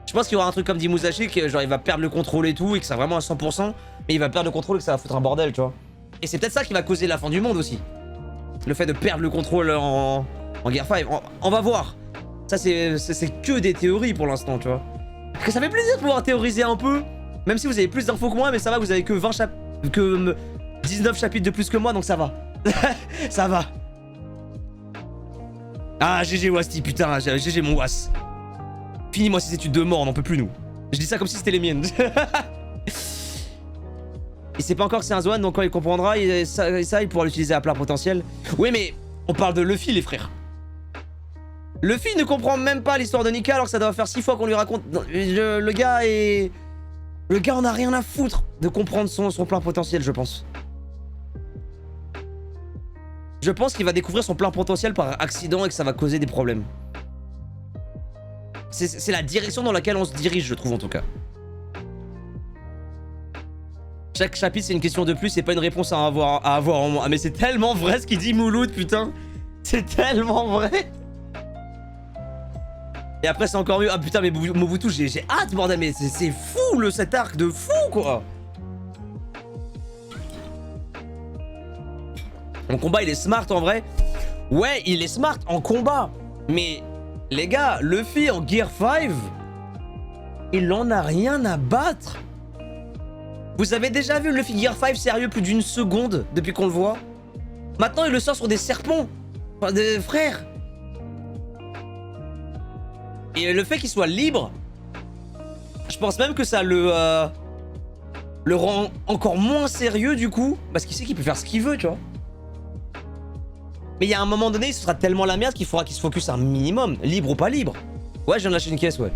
je pense qu'il y aura un truc comme dit Musashi, que genre il va perdre le contrôle et tout, et que ça vraiment à 100%, mais il va perdre le contrôle et que ça va foutre un bordel, tu vois. Et c'est peut-être ça qui va causer la fin du monde aussi. Le fait de perdre le contrôle en Gear 5. On va voir. Ça c'est que des théories pour l'instant, tu vois. Parce que ça fait plaisir de pouvoir théoriser un peu, même si vous avez plus d'infos que moi, mais ça va, vous avez que 19 chapitres de plus que moi, donc ça va. Ça va. Ah, GG Wasti, putain, GG mon Was. Finis-moi ces études de mort, on n'en peut plus nous. Je dis ça comme si c'était les miennes. Il sait pas encore que c'est un Zoan, donc quand il comprendra, ça il pourra l'utiliser à plein potentiel. Oui, mais on parle de Luffy, les frères. Luffy ne comprend même pas l'histoire de Nika alors que ça doit faire 6 fois qu'on lui raconte. Le gars est... Le gars en a rien à foutre de comprendre son plein potentiel, je pense. Je pense qu'il va découvrir son plein potentiel par accident et que ça va causer des problèmes. C'est la direction dans laquelle on se dirige, je trouve en tout cas. Chaque chapitre c'est une question de plus et pas une réponse à avoir en moi. Ah mais c'est tellement vrai ce qu'il dit Mouloud, putain. C'est tellement vrai. Et après c'est encore mieux. Ah putain mais Mobutu j'ai hâte bordel, mais c'est fou cet arc de fou quoi. Mon combat il est smart en vrai. Ouais il est smart en combat. Mais les gars, Luffy en Gear 5, il en a rien à battre. Vous avez déjà vu Luffy Gear 5 sérieux plus d'une seconde depuis qu'on le voit? Maintenant il le sort sur des serpents. Enfin des frères. Et le fait qu'il soit libre, je pense même que ça le rend encore moins sérieux du coup. Parce qu'il sait qu'il peut faire ce qu'il veut, tu vois. Mais il y a un moment donné, ce sera tellement la merde qu'il faudra qu'il se focus un minimum. Libre ou pas libre. Ouais, je viens de lâcher une caisse, ouais.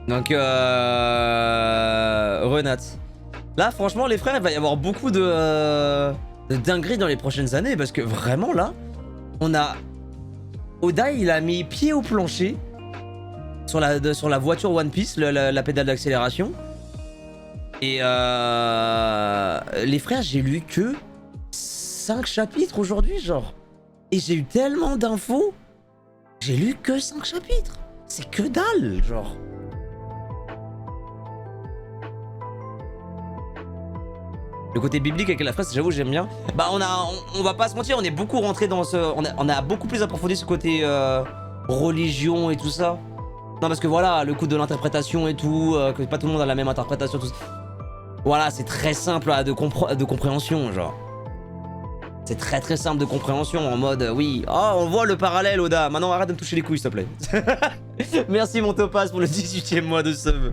Donc, Renat. Là, franchement, les frères, il va y avoir beaucoup de dingueries dans les prochaines années. Parce que vraiment, là, on a... Oda, il a mis pied au plancher sur la voiture One Piece, la pédale d'accélération. Et les frères, j'ai lu que 5 chapitres aujourd'hui, genre. Et j'ai eu tellement d'infos. J'ai lu que 5 chapitres. C'est que dalle, genre. Le côté biblique avec la phrase, j'avoue, j'aime bien. Bah, on va pas se mentir, on est beaucoup rentré dans ce... On a beaucoup plus approfondi ce côté religion et tout ça. Non, parce que voilà, le coup de l'interprétation et tout, que pas tout le monde a la même interprétation, tout ça. Voilà, c'est très simple de compréhension, genre. C'est très simple de compréhension, en mode, oui. Oh, on voit le parallèle, Oda. Maintenant, arrête de me toucher les couilles, s'il te plaît. Merci, mon Topaz, pour le 18e mois de sub.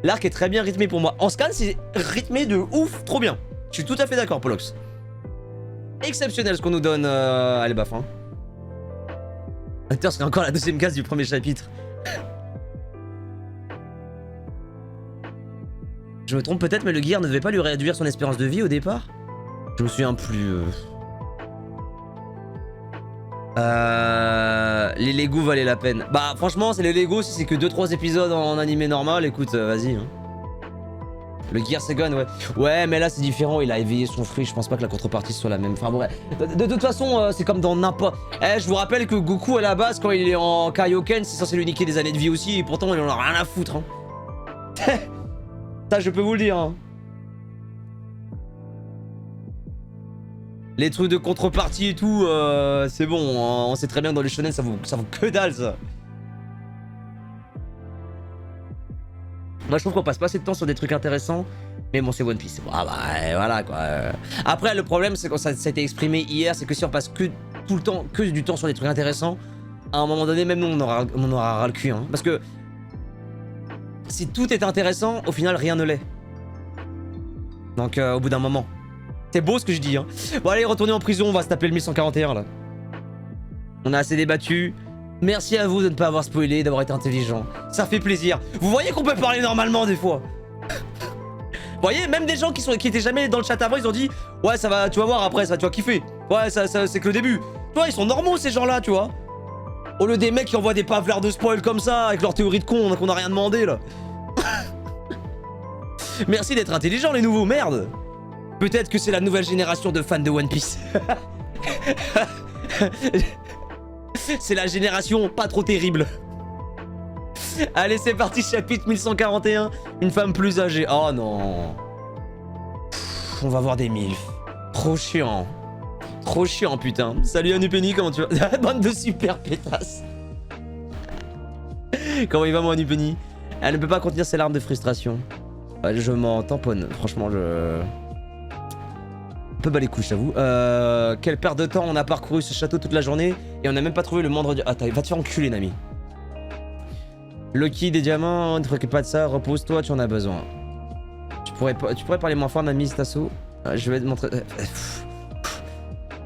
L'arc est très bien rythmé pour moi. En scan, c'est rythmé de ouf, trop bien. Je suis tout à fait d'accord, Polox. Exceptionnel ce qu'on nous donne. Allez, baf, hein. Attends, c'est encore la deuxième case du premier chapitre. Je me trompe peut-être, mais le gear ne devait pas lui réduire son espérance de vie au départ? Je me souviens plus. Les Lego valaient la peine. Bah franchement, c'est les Lego, si c'est que 2-3 épisodes en animé normal, écoute, vas-y. Hein. Le Gear Second, ouais. Ouais, mais là c'est différent, il a éveillé son fruit, je pense pas que la contrepartie soit la même. Enfin bref, de toute façon, c'est comme dans n'importe... Eh, je vous rappelle que Goku à la base, quand il est en Kaioken, c'est censé lui niquer des années de vie aussi, et pourtant il en a rien à foutre. Hein. Ça, je peux vous le dire. Hein. Les trucs de contrepartie et tout, c'est bon. Hein. On sait très bien que dans les shonen, ça vaut que dalle, ça. Moi, je trouve qu'on passe pas assez de temps sur des trucs intéressants. Mais bon, c'est One Piece. Ah bah, voilà, quoi. Après, le problème, c'est que ça a été exprimé hier, c'est que si on passe que tout le temps, que du temps sur des trucs intéressants, à un moment donné, même nous, on aura ras le cul. Hein. Parce que si tout est intéressant, au final, rien ne l'est. Donc, au bout d'un moment. C'est beau ce que je dis, hein. Bon, allez, retournez en prison, on va se taper le 1141, là. On a assez débattu. Merci à vous de ne pas avoir spoilé, d'avoir été intelligent. Ça fait plaisir. Vous voyez qu'on peut parler normalement, des fois. Vous voyez, même des gens qui étaient jamais dans le chat avant, ils ont dit « Ouais, ça va, tu vas voir après, ça, tu vas kiffer. Ouais, ça c'est que le début. » Tu vois, ils sont normaux, ces gens-là, tu vois. Au lieu des mecs qui envoient des pavlards de spoil comme ça, avec leur théorie de con, qu'on a rien demandé, là. Merci d'être intelligents, les nouveaux, merde. Peut-être que c'est la nouvelle génération de fans de One Piece. C'est la génération pas trop terrible. Allez, c'est parti, chapitre 1141. Une femme plus âgée. Oh non. On va voir des milfs. Trop chiant. Trop chiant, putain. Salut Anupenny, comment tu vas? Bande de super pétasses. Comment il va, mon Anupenny? Elle ne peut pas contenir ses larmes de frustration. Je m'en tamponne. Franchement, je... Un peu bas les couches, j'avoue. Quelle perte de temps, on a parcouru ce château toute la journée et on n'a même pas trouvé le moindre... Ah, va te faire enculer, Nami. Loki, des diamants, ne te préoccupe pas de ça, repose-toi, tu en as besoin. Tu pourrais parler moins fort, Nami, cet assaut. Je vais te montrer...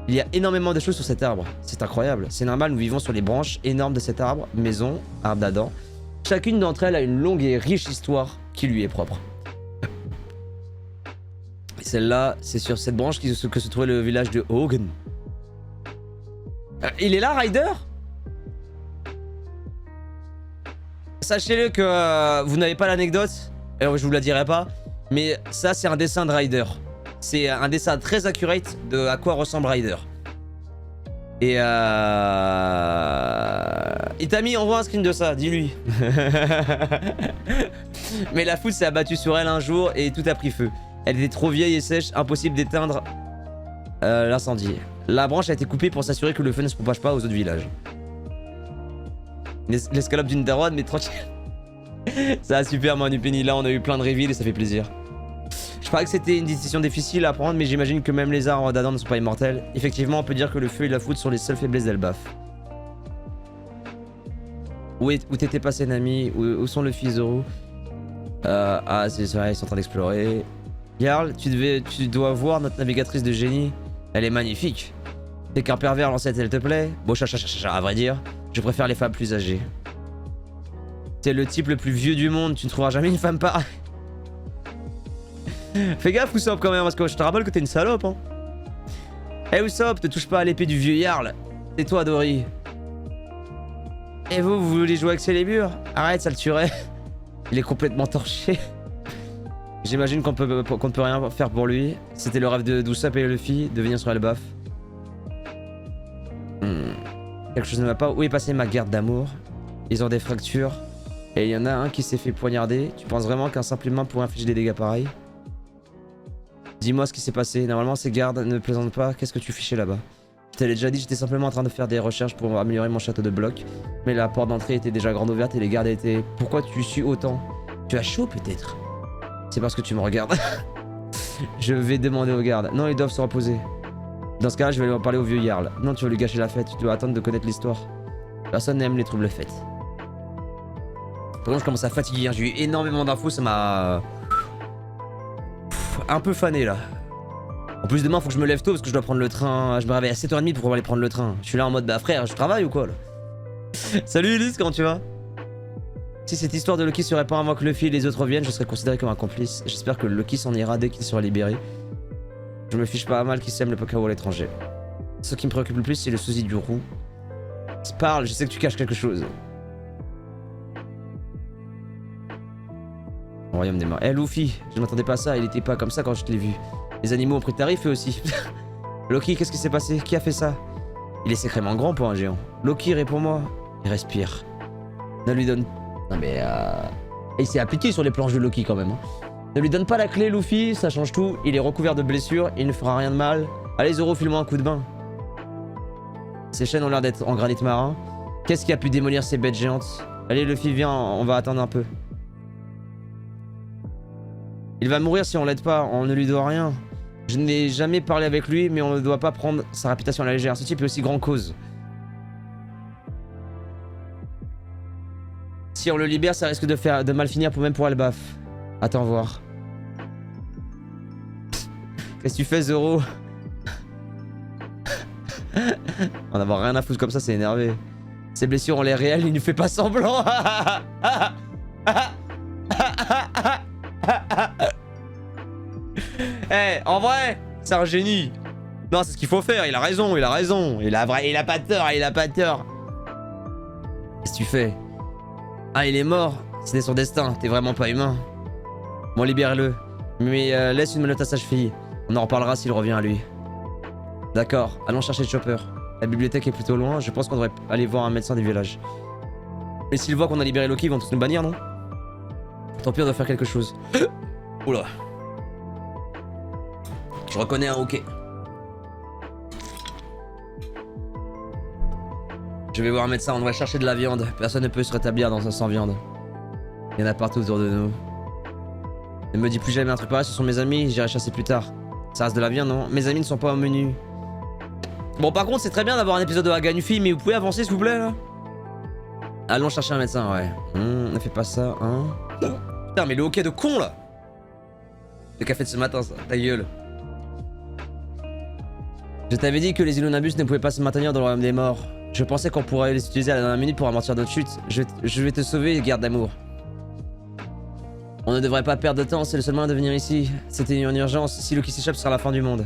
Il y a énormément de choses sur cet arbre. C'est incroyable. C'est normal, nous vivons sur les branches énormes de cet arbre. Maison, arbre d'Adam. Chacune d'entre elles a une longue et riche histoire qui lui est propre. Et celle-là, c'est sur cette branche que se trouvait le village de Hogan. Il est là, Ryder? Sachez-le que vous n'avez pas l'anecdote. Alors je vous la dirai pas. Mais ça, c'est un dessin de Ryder. C'est un dessin très accurate de à quoi ressemble Ryder. Et Itami, envoie un screen de ça, dis-lui. Mais la foudre s'est abattue sur elle un jour et tout a pris feu. Elle était trop vieille et sèche, impossible d'éteindre l'incendie. La branche a été coupée pour s'assurer que le feu ne se propage pas aux autres villages. L'escalope d'une daronne, mais tranquille. Ça a super, Manu Penny. Là, on a eu plein de reveals et ça fait plaisir. Je crois que c'était une décision difficile à prendre, mais j'imagine que même les arbres d'Adam ne sont pas immortels. Effectivement, on peut dire que le feu et la foudre sont les seules faiblesses d'Elbaf. Où t'étais passé, Nami? Où sont le fils Zoro? Ah, c'est vrai, ils sont en train d'explorer. Jarl, tu dois voir notre navigatrice de génie. Elle est magnifique. T'es qu'un pervers, l'ancêtre, elle te plaît? Bon, à vrai dire, je préfère les femmes plus âgées. T'es le type le plus vieux du monde, tu ne trouveras jamais une femme pareille. Fais gaffe, Usopp, quand même, parce que je te rappelle que t'es une salope, hein. Eh, hey, Usopp, ne touche pas à l'épée du vieux Jarl. C'est toi, Dory. Et vous voulez jouer avec Célébure? Arrête, ça le tuerait. Il est complètement torché. J'imagine qu'on ne peut rien faire pour lui. C'était le rêve d'Usopp et Luffy de venir sur Elbaf. Quelque chose ne va pas. Où est passée ma garde d'amour? Ils ont des fractures. Et il y en a un qui s'est fait poignarder. Tu penses vraiment qu'un simple humain pourrait infliger des dégâts pareils? Dis-moi ce qui s'est passé. Normalement, ces gardes ne plaisantent pas. Qu'est-ce que tu fichais là-bas? Je t'avais déjà dit, j'étais simplement en train de faire des recherches pour améliorer mon château de blocs. Mais la porte d'entrée était déjà grande ouverte et les gardes étaient... Pourquoi tu sues autant? Tu as chaud peut-être? C'est parce que tu me regardes. Je vais demander aux gardes. Non, ils doivent se reposer. Dans ce cas-là, je vais leur parler au vieux Jarl. Non, tu vas lui gâcher la fête. Tu dois attendre de connaître l'histoire. Personne n'aime les troubles fêtes. Par contre, je commence à fatiguer. Hein. J'ai eu énormément d'infos. Ça m'a... un peu fané là. En plus, demain, faut que je me lève tôt parce que je dois prendre le train. Je me réveille à 7h30 pour pouvoir aller prendre le train. Je suis là en mode, bah frère, je travaille ou quoi là? Salut Elise, comment tu vas? Si cette histoire de Loki serait pas avant que Luffy et les autres reviennent, je serais considéré comme un complice. J'espère que Loki s'en ira dès qu'il sera libéré. Je me fiche pas mal qu'il sème le Pokawa à l'étranger. Ce qui me préoccupe le plus, c'est le souci du roux. Parle, je sais que tu caches quelque chose. Royaume des morts. Eh Luffy, je ne m'attendais pas à ça, il était pas comme ça quand je te l'ai vu. Les animaux ont pris tarif eux aussi. Loki, qu'est-ce qui s'est passé? Qui a fait ça? Il est sacrément grand pour un géant. Loki, réponds-moi. Il respire. Ne lui donne... Non mais il s'est appliqué sur les planches de Loki quand même. Hein. Ne lui donne pas la clé, Luffy, ça change tout. Il est recouvert de blessures, il ne fera rien de mal. Allez Zoro, file-moi un coup de bain. Ces chaînes ont l'air d'être en granit marin. Qu'est-ce qui a pu démolir ces bêtes géantes? Allez Luffy, viens, on va attendre un peu. Il va mourir si on l'aide pas, on ne lui doit rien. Je n'ai jamais parlé avec lui, mais on ne doit pas prendre sa réputation à la légère. Ce type est aussi grand cause. Si on le libère, ça risque de mal finir même pour Elbaf. Attends voir. Qu'est-ce que tu fais, Zoro? On n'a rien à foutre comme ça, c'est énervé. Ses blessures ont l'air réelles, il ne fait pas semblant. Eh, hey, en vrai, c'est un génie. Non, c'est ce qu'il faut faire, il a raison, il a raison. Il a pas tort, il a pas tort. Qu'est-ce que tu fais? Ah, il est mort. C'était son destin, t'es vraiment pas humain. Bon, libère-le. Mais laisse une menotte à sa cheville. On en reparlera s'il revient à lui. D'accord, allons chercher Chopper. La bibliothèque est plutôt loin, je pense qu'on devrait aller voir un médecin du village. Mais s'ils voient qu'on a libéré Loki, ils vont tous nous bannir, non? Tant pis, on doit faire quelque chose. Oula. Je reconnais un hockey. Je vais voir un médecin, on devrait chercher de la viande. Personne ne peut se rétablir dans un sans viande. Il y en a partout autour de nous. Ne me dis plus jamais un truc pareil, ce sont mes amis, j'irai chasser plus tard. Ça reste de la viande, non? Mes amis ne sont pas au menu. Bon, par contre, c'est très bien d'avoir un épisode de Haga Nuffy, mais vous pouvez avancer s'il vous plaît là? Allons chercher un médecin, ouais. Ne fais pas ça, hein. Putain, mais le hockey de con, là. Le café de ce matin, ça. Ta gueule. Je t'avais dit que les Illuminabus ne pouvaient pas se maintenir dans le royaume des morts. Je pensais qu'on pourrait les utiliser à la dernière minute pour amortir notre chute. Je vais te sauver, garde d'amour. On ne devrait pas perdre de temps, c'est le seul moyen de venir ici. C'était une urgence. Si Loki s'échappe, ce sera la fin du monde.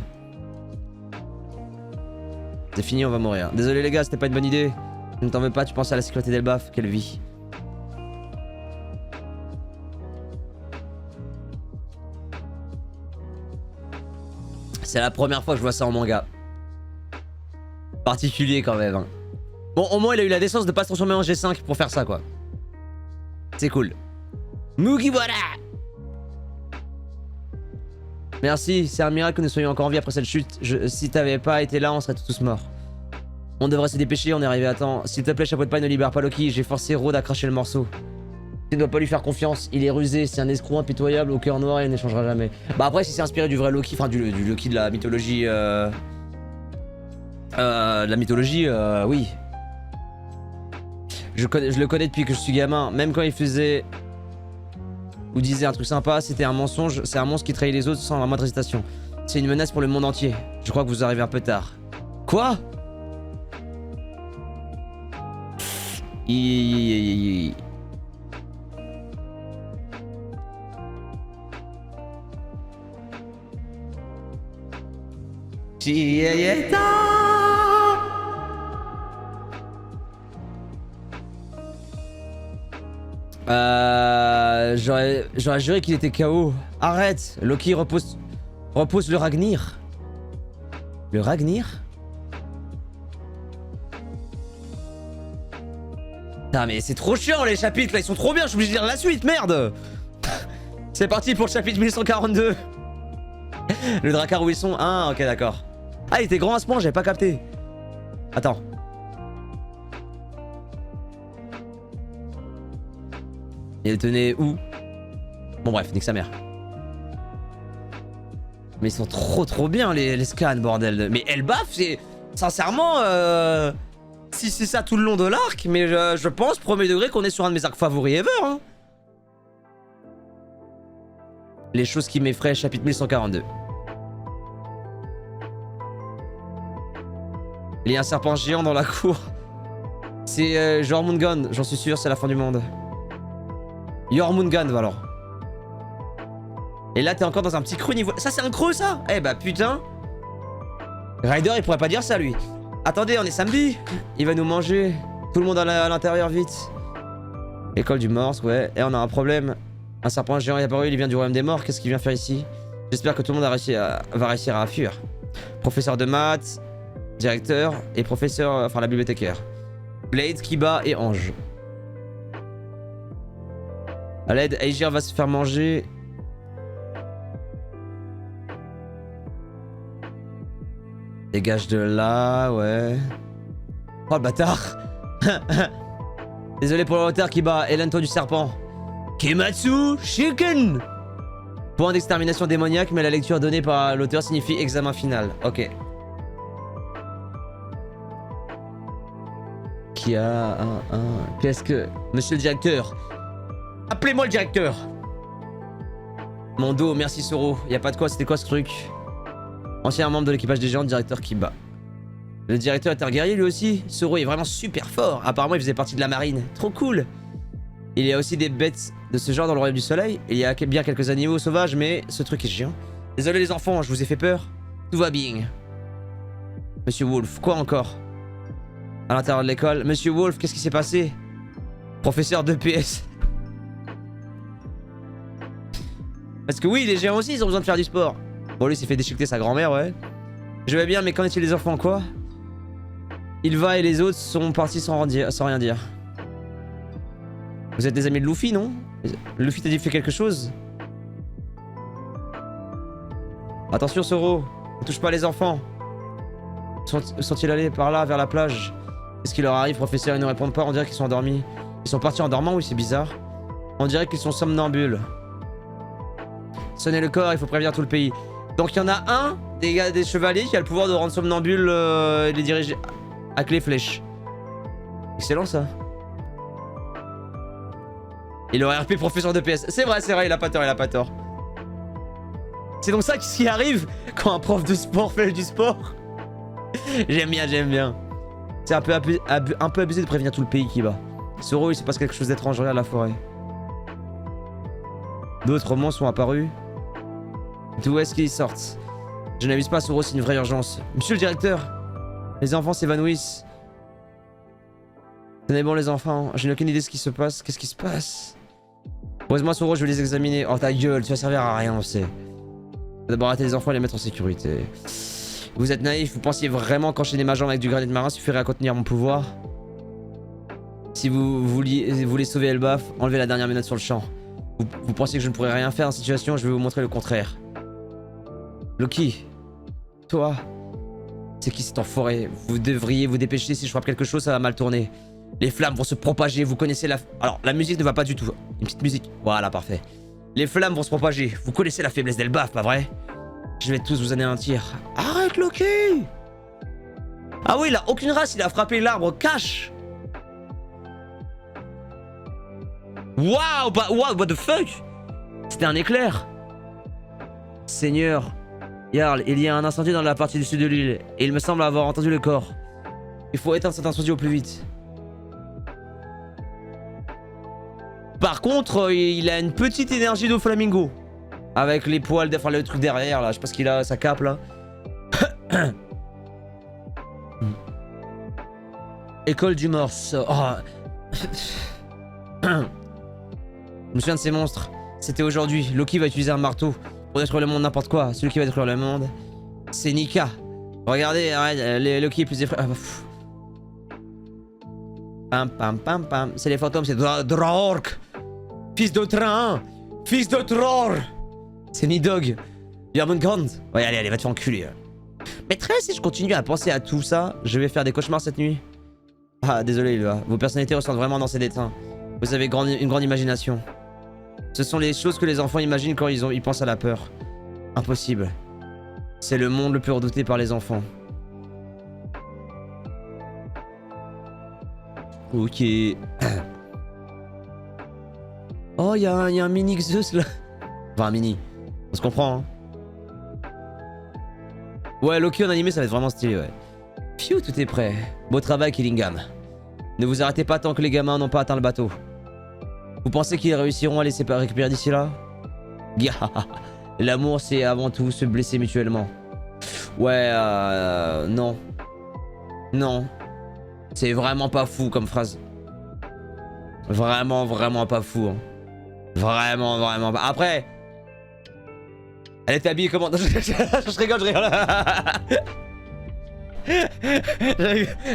C'est fini, on va mourir. Désolé les gars, c'était pas une bonne idée. Ne t'en veux pas, tu penses à la sécurité d'Elbaf. Quelle vie. C'est la première fois que je vois ça en manga. Particulier quand même. Hein. Bon, au moins il a eu la décence de pas se transformer en G5 pour faire ça quoi. C'est cool. Mugiwara! Merci, c'est un miracle que nous soyons encore en vie après cette chute. Si t'avais pas été là, on serait tous morts. On devrait se dépêcher, on est arrivé à temps. S'il te plaît, chapeau de paille, ne libère pas Loki. J'ai forcé Rhodes à cracher le morceau. Tu ne dois pas lui faire confiance, il est rusé, c'est un escroc impitoyable au cœur noir et il n'échangera jamais. Bah après, si c'est inspiré du vrai Loki, enfin du Loki de la mythologie... oui. Je le connais depuis que je suis gamin, même quand il faisait... ou disait un truc sympa, c'était un mensonge, c'est un monstre qui trahit les autres sans la moindre hésitation. C'est une menace pour le monde entier. Je crois que vous arrivez un peu tard. Quoi? J'aurais juré qu'il était KO. Arrête, Loki repose le Ragnir. Le Ragnir? Putain mais c'est trop chiant les chapitres là, ils sont trop bien, je suis obligé de lire la suite, merde. C'est parti pour le chapitre 1142. Le Drakkar Wilson, ah ok d'accord. Ah il était grand à ce point, j'avais pas capté. Attends. Il tenait où? Bon bref, nique sa mère. Mais ils sont trop bien les scans bordel. Mais Elbaf c'est... Sincèrement si c'est ça tout le long de l'arc, mais je pense premier degré qu'on est sur un de mes arcs favoris ever hein. Les choses qui m'effraient, chapitre 1142. Il y a un serpent géant dans la cour. C'est Jormungand, j'en suis sûr, c'est la fin du monde. Jormungand, alors. Et là, t'es encore dans un petit creux niveau... Ça, c'est un creux, ça? Eh bah, putain. Ryder, il pourrait pas dire ça, lui. Attendez, on est samedi. Il va nous manger. Tout le monde à l'intérieur, vite. École du Morse, ouais. Et on a un problème. Un serpent géant est apparu, il vient du royaume des morts. Qu'est-ce qu'il vient faire ici? J'espère que tout le monde va réussir à fuir. Professeur de maths, directeur et professeur... Enfin, la bibliothécaire. Blade, Kiba et Ange. À l'aide, Aegir va se faire manger. Dégage de là, ouais. Oh le bâtard. Désolé pour le retard, Kiba. Elento du serpent. Kimatsu Shiken. Point d'extermination démoniaque, mais la lecture donnée par l'auteur signifie examen final. Ok. Qui a un... Qu'est-ce que... Monsieur le directeur. Appelez-moi le directeur. Mon dos, merci Soro. Y a pas de quoi, c'était quoi ce truc? Ancien membre de l'équipage des géants, directeur Kiba. Le directeur est un guerrier lui aussi. Soro est vraiment super fort. Apparemment il faisait partie de la marine. Trop cool. Il y a aussi des bêtes de ce genre dans le royaume du soleil. Il y a bien quelques animaux sauvages, mais ce truc est chiant. Désolé les enfants, je vous ai fait peur. Tout va bien. Monsieur Wolf, quoi encore? À l'intérieur de l'école. Monsieur Wolf, qu'est-ce qui s'est passé? Professeur de PS. Parce que oui, les géants aussi, ils ont besoin de faire du sport. Bon, lui, il s'est fait déchiqueter sa grand-mère, ouais. Je vais bien, mais qu'en est-il des enfants, quoi? Il va et les autres sont partis sans rien dire. Vous êtes des amis de Luffy, non? Luffy t'a dit fait quelque chose? Attention, Soro. Ne touche pas les enfants. Sont-ils allés par là, vers la plage? Qu'est-ce qui leur arrive, professeur? Ils ne répondent pas, on dirait qu'ils sont endormis. Ils sont partis en dormant, oui, c'est bizarre. On dirait qu'ils sont somnambules. Sonnez le corps, il faut prévenir tout le pays. Donc il y en a un des chevaliers qui a le pouvoir de rendre somnambules et les diriger avec les flèches. Excellent ça. Il aurait RP professeur de PS. C'est vrai, il a pas tort, il a pas tort. C'est donc ça qui arrive quand un prof de sport fait du sport. J'aime bien, j'aime bien. C'est un peu abusé de prévenir tout le pays qui bat. Zoro, il se passe quelque chose d'étrange, regarde la forêt. D'autres romans sont apparus. D'où est-ce qu'ils sortent? Je n'abuse pas, Zoro, c'est une vraie urgence. Monsieur le directeur, les enfants s'évanouissent. Tenez bon les enfants, je n'ai aucune idée de ce qui se passe. Qu'est-ce qui se passe? Pose-moi Zoro, je vais les examiner. Oh ta gueule, tu vas servir à rien, on sait. D'abord arrêter les enfants et les mettre en sécurité. Vous êtes naïf, vous pensiez vraiment qu'enchaîner ma jambe avec du granit marin suffirait à contenir mon pouvoir? Si vous voulez sauver Elbaf, enlevez la dernière menace sur le champ. Vous pensez que je ne pourrais rien faire dans cette situation? Je vais vous montrer le contraire. Loki, toi, c'est qui cet enfoiré? Vous devriez vous dépêcher, si je frappe quelque chose, ça va mal tourner. Les flammes vont se propager, vous connaissez la... Alors, la musique ne va pas du tout. Une petite musique. Voilà, parfait. Les flammes vont se propager. Vous connaissez la faiblesse d'Elbaf, pas vrai? Je vais tous vous anéantir. Arrête, Loki! Ah oui, il a aucune race, il a frappé l'arbre. Cache! Waouh, bah, wow, what the fuck? C'était un éclair. Seigneur, Jarl, il y a un incendie dans la partie du sud de l'île, et il me semble avoir entendu le corps. Il faut éteindre cet incendie au plus vite. Par contre, il a une petite énergie de flamingo. Avec les poils, enfin le truc derrière là, je sais pas ce qu'il a, sa cape là. École du morse. Oh. Je me souviens de ces monstres. C'était aujourd'hui. Loki va utiliser un marteau pour détruire le monde n'importe quoi. Celui qui va détruire le monde, c'est Nika. Regardez, arrête, Loki est plus effrayant. Pam pam pam pam. C'est les fantômes, c'est Drork. Fils de train. Fils de Tror. C'est Nidog. Jormungand. Ouais, allez, va te faire enculer. Maîtresse, si je continue à penser à tout ça, je vais faire des cauchemars cette nuit. Ah, désolé, Ilva. Vos personnalités ressentent vraiment dans ces déteints. Vous avez une grande imagination. Ce sont les choses que les enfants imaginent quand ils pensent à la peur. Impossible. C'est le monde le plus redouté par les enfants. Ok. Oh, il y a un mini Zeus là. Enfin, un mini. On se comprend, hein. Ouais, Loki en animé, ça va être vraiment stylé, ouais. Phew, tout est prêt. Beau travail, Killingham. Ne vous arrêtez pas tant que les gamins n'ont pas atteint le bateau. Vous pensez qu'ils réussiront à les récupérer d'ici là? L'amour, c'est avant tout se blesser mutuellement. Ouais, non. Non. C'est vraiment pas fou comme phrase. Vraiment pas fou. Hein. Vraiment pas. Après... Elle est habillée comment? Je rigole.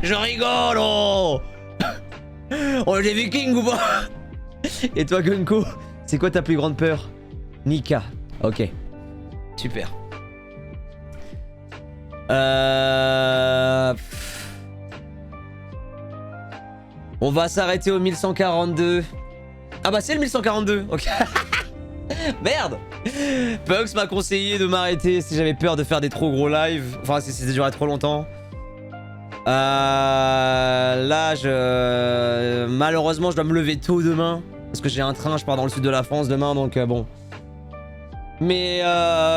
Je rigole, oh. On est des vikings ou pas? Et toi, Gunko, c'est quoi ta plus grande peur? Nika. Ok. Super. On va s'arrêter au 1142. Ah bah c'est le 1142. Ok. Merde. Pugs m'a conseillé de m'arrêter si j'avais peur de faire des trop gros lives. Enfin, si ça durait trop longtemps. Là, malheureusement, je dois me lever tôt demain. Parce que j'ai un train, je pars dans le sud de la France demain, donc bon. Mais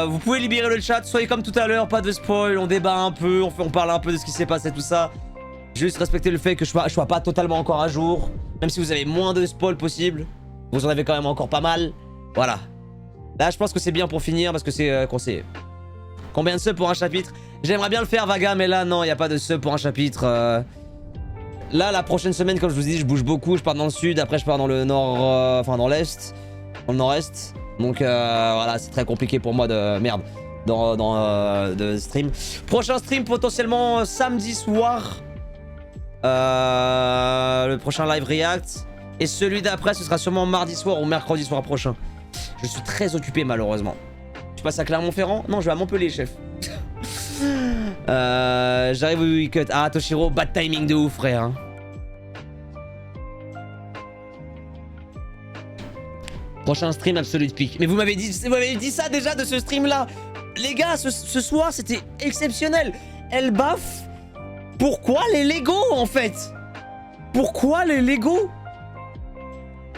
vous pouvez libérer le chat, soyez comme tout à l'heure, pas de spoil, on débat un peu, on parle un peu de ce qui s'est passé, tout ça. Juste respectez le fait que je sois pas totalement encore à jour. Même si vous avez moins de spoil possible, vous en avez quand même encore pas mal. Voilà. Là, je pense que c'est bien pour finir parce que c'est conseillé. Combien de subs pour un chapitre? J'aimerais bien le faire, Vaga, mais là, non, il n'y a pas de subs pour un chapitre. Là, la prochaine semaine, comme je vous ai dit, je bouge beaucoup. Je pars dans le sud, après je pars dans le nord, enfin dans l'est, dans le nord-est. Donc voilà, c'est très compliqué pour moi de... Merde. De stream. Prochain stream potentiellement samedi soir. Le prochain live react. Et celui d'après, ce sera sûrement mardi soir ou mercredi soir prochain. Je suis très occupé malheureusement. Tu passes à Clermont-Ferrand? Non, je vais à Montpellier, chef. J'arrive au cut. Ah, Toshiro, bad timing de ouf, frère. Hein. Prochain stream Absolute Peak. Mais vous m'avez dit ça déjà de ce stream là. Les gars, ce soir c'était exceptionnel. Elbaf. Pourquoi les Legos en fait? Pourquoi les Legos?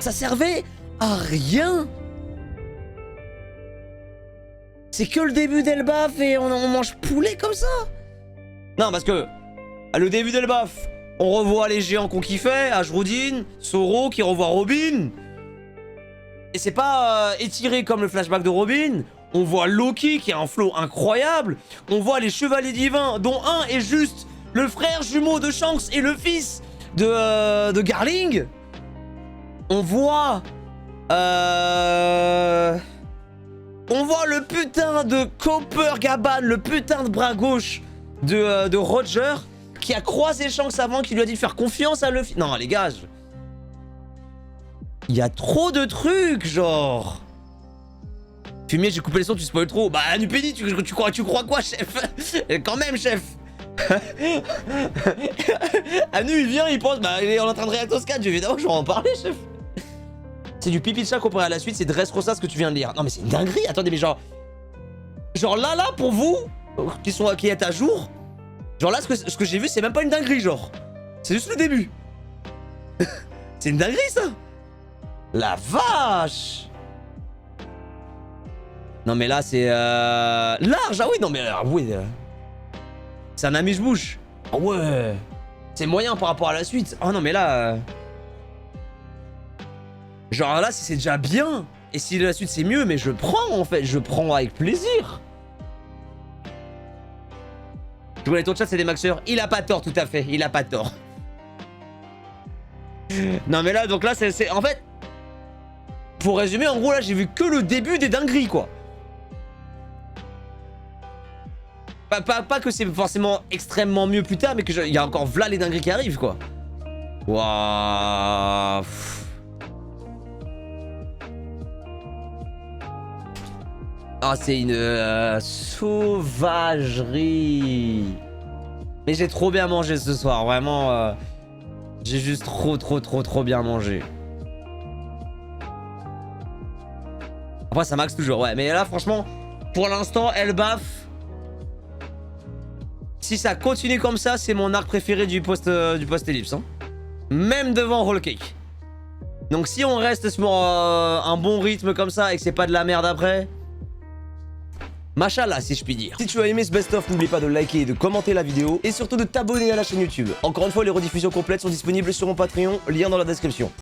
Ça servait à rien. C'est que le début d'Elbaf et on mange poulet comme ça. Non, parce que à le début d'Elbaf, on revoit les géants qu'on kiffait, Ashruddin, Zoro qui revoit Robin. Et c'est pas étiré comme le flashback de Robin. On voit Loki qui a un flow incroyable. On voit les chevaliers divins, dont un est juste le frère jumeau de Shanks et le fils de Garling. On voit... On voit le putain de Copper Gaban, le putain de bras gauche de Roger, qui a croisé Shanks avant, qui lui a dit de faire confiance à Luffy. Non, les gars, il y a trop de trucs, genre. Fumier, j'ai coupé le son, tu spoil trop. Bah, Nupédi, tu crois quoi, chef? Quand même, chef. Anu, il vient, il pense, bah, il est en train de réacter au scan. Évidemment que je vais en parler, chef. C'est du pipi de chat comparé à la suite, c'est Dressrosa ce que tu viens de lire. Non, mais c'est une dinguerie. Attendez, mais genre là, pour vous, qui êtes à jour, genre là, ce que j'ai vu, c'est même pas une dinguerie, genre. C'est juste le début. C'est une dinguerie, ça. La vache. Non, mais là, c'est large. Ah oui, non, mais oui. C'est un amuse-bouche. Ah ouais. C'est moyen par rapport à la suite. Oh non, mais là... Genre là, c'est déjà bien. Et si la suite, c'est mieux, mais je prends, en fait. Je prends avec plaisir. Je vois les taux de chat, c'est des maxeurs. Il a pas tort, tout à fait. Il a pas tort. Non, mais là, donc là, c'est... En fait... Pour résumer, en gros, là, j'ai vu que le début des dingueries, quoi. Pas que c'est forcément extrêmement mieux plus tard, mais qu'il y a encore v'là les dingueries qui arrivent, quoi. Waouh. Ah, c'est une sauvagerie. Mais j'ai trop bien mangé ce soir, vraiment. J'ai juste trop bien mangé. Après, ça max toujours, ouais. Mais là, franchement, pour l'instant, Elbaf... Si ça continue comme ça, c'est mon arc préféré du post-ellipse. Hein. Même devant Whole Cake. Donc si on reste sur un bon rythme comme ça et que c'est pas de la merde après... Machallah, si je puis dire. Si tu as aimé ce best-of, n'oublie pas de liker et de commenter la vidéo. Et surtout de t'abonner à la chaîne YouTube. Encore une fois, les rediffusions complètes sont disponibles sur mon Patreon, lien dans la description.